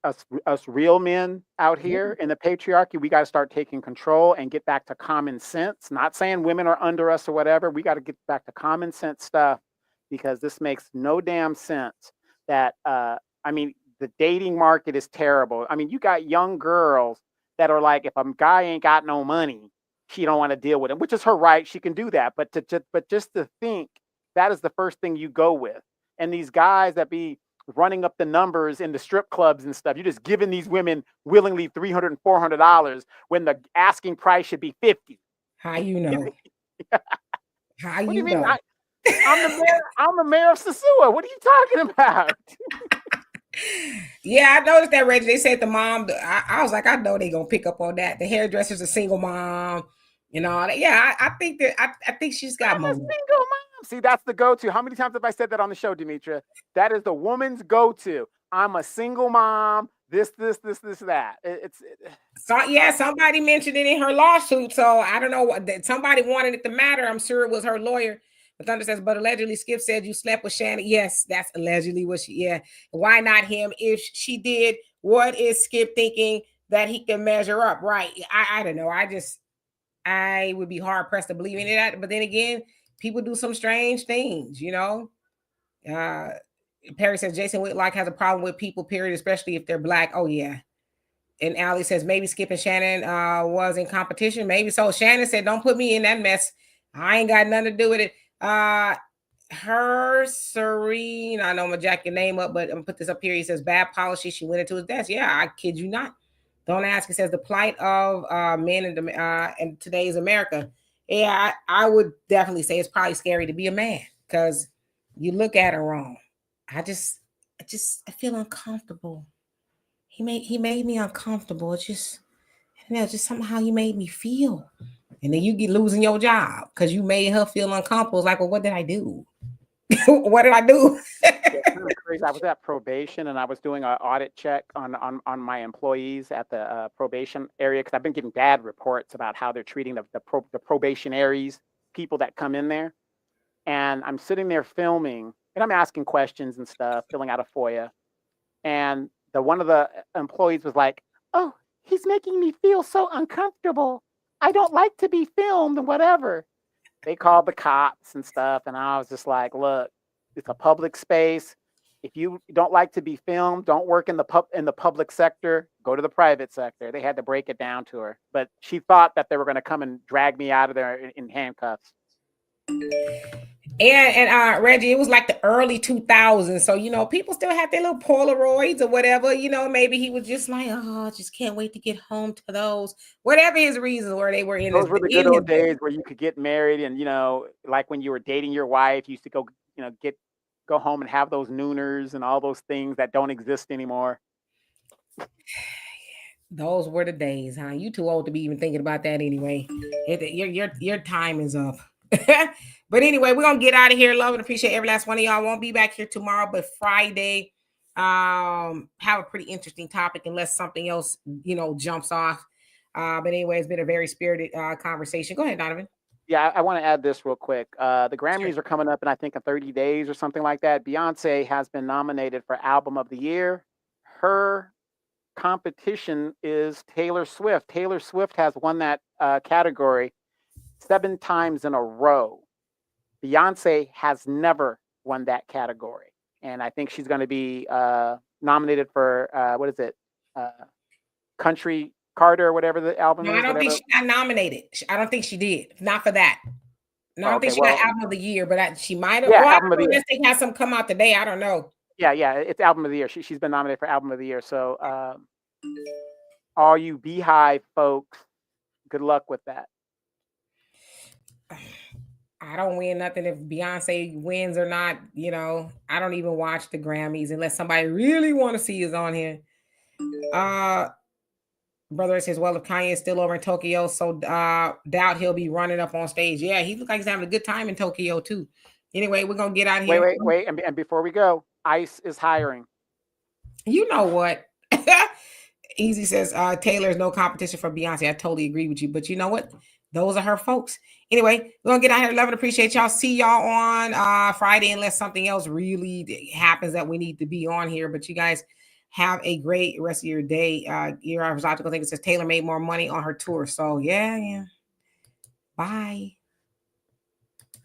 us real men out here in the patriarchy, we got to start taking control and get back to common sense. Not saying women are under us or whatever. We got to get back to common sense stuff, because this makes no damn sense. That the dating market is terrible. I mean, you got young girls that are like, if a guy ain't got no money, she don't want to deal with him, which is her right. She can do that. But just to think that is the first thing you go with. And these guys that be running up the numbers in the strip clubs and stuff, you're just giving these women willingly $300 and $400 when the asking price should be $50. How you know? How What do you you mean? know? I'm the mayor of Sosua. What are you talking about? Yeah, I noticed that, Reggie. They said the mom. I was like, I know they gonna pick up on that. The hairdresser's a single mom, all that. Yeah, I think that I think she's got I'm a more. single mom. See, that's the go-to. How many times have I said that on the show, Demetra? That is the woman's go-to. I'm a single mom. This, that. Somebody mentioned it in her lawsuit. So I don't know what somebody wanted it to matter. I'm sure it was her lawyer. But Thunder says, but allegedly Skip said you slept with Shannon. Yes, that's allegedly what she. Yeah, why not him? If she did, what is Skip thinking that he can measure up? Right? I don't know. I would be hard pressed to believe in it. But then again, people do some strange things. Perry says Jason Whitlock has a problem with people, period, especially if they're black. Oh, yeah. And Allie says maybe Skip and Shannon was in competition. Maybe so. Shannon said, don't put me in that mess. I ain't got nothing to do with it. Her Serene, I know I'm gonna jack your name up, but I'm gonna put this up here. He says bad policy. She went into his desk. Yeah, I kid you not. Don't ask. He says the plight of men in today's America. Yeah, I would definitely say it's probably scary to be a man because you look at it wrong. I feel uncomfortable. He made me uncomfortable. It's just somehow he made me feel. And then you get losing your job because you made her feel uncomfortable. It's like, well, what did I do? What did I do? It's kind of crazy. I was at probation and I was doing an audit check on my employees at the probation area, because I've been getting bad reports about how they're treating the probationaries, people that come in there. And I'm sitting there filming and I'm asking questions and stuff, filling out a FOIA. And one of the employees was like, oh, he's making me feel so uncomfortable. I don't like to be filmed and whatever. They called the cops and stuff. And I was just like, look, it's a public space. If you don't like to be filmed, don't work in the public sector, go to the private sector. They had to break it down to her. But she thought that they were going to come and drag me out of there in handcuffs. And Reggie, it was like the early 2000s. So, people still had their little Polaroids or whatever. Maybe he was just like, oh, I just can't wait to get home to those. Whatever his reasons were, they were in. Those were the good old days where you could get married and, like when you were dating your wife, you used to go home and have those nooners and all those things that don't exist anymore. Those were the days, huh? You too old to be even thinking about that anyway. Your time is up. But anyway, we're gonna get out of here. Love and appreciate every last one of y'all. Won't be back here tomorrow, but Friday. Have a pretty interesting topic unless something else, jumps off. But anyway, it's been a very spirited conversation. Go ahead, Donovan. Yeah, I want to add this real quick. The Grammys are coming up in, I think, in 30 days or something like that. Beyonce has been nominated for Album of the Year. her competition is Taylor Swift. Taylor Swift has won that category 7 times in a row. Beyonce has never won that category. And I think she's going to be nominated for, what is it? Country Carter or whatever the album No, is. I don't think she got nominated. I don't think she did. Not for that. No, I don't think she got album of the year, but she might have. Yeah, Well, album of the year. Unless they had some come out today. I don't know. Yeah, it's album of the year. She's been nominated for album of the year. So all you Beehive folks, good luck with that. I don't win nothing if Beyonce wins or not. You know, I don't even watch the Grammys unless somebody really want to see is on here. Brother says, well, if Kanye is still over in Tokyo, so doubt he'll be running up on stage. Yeah, he looks like he's having a good time in Tokyo too. Anyway, we're gonna get out of here. Wait, and before we go, ICE is hiring. You know what? Easy says Taylor is no competition for Beyonce. I totally agree with you, but you know what? Those are her folks. Anyway, we're gonna get out here. Love and appreciate y'all. See y'all on Friday, unless something else really happens that we need to be on here. But you guys have a great rest of your day. Your optical thing says Taylor made more money on her tour. So yeah. Bye.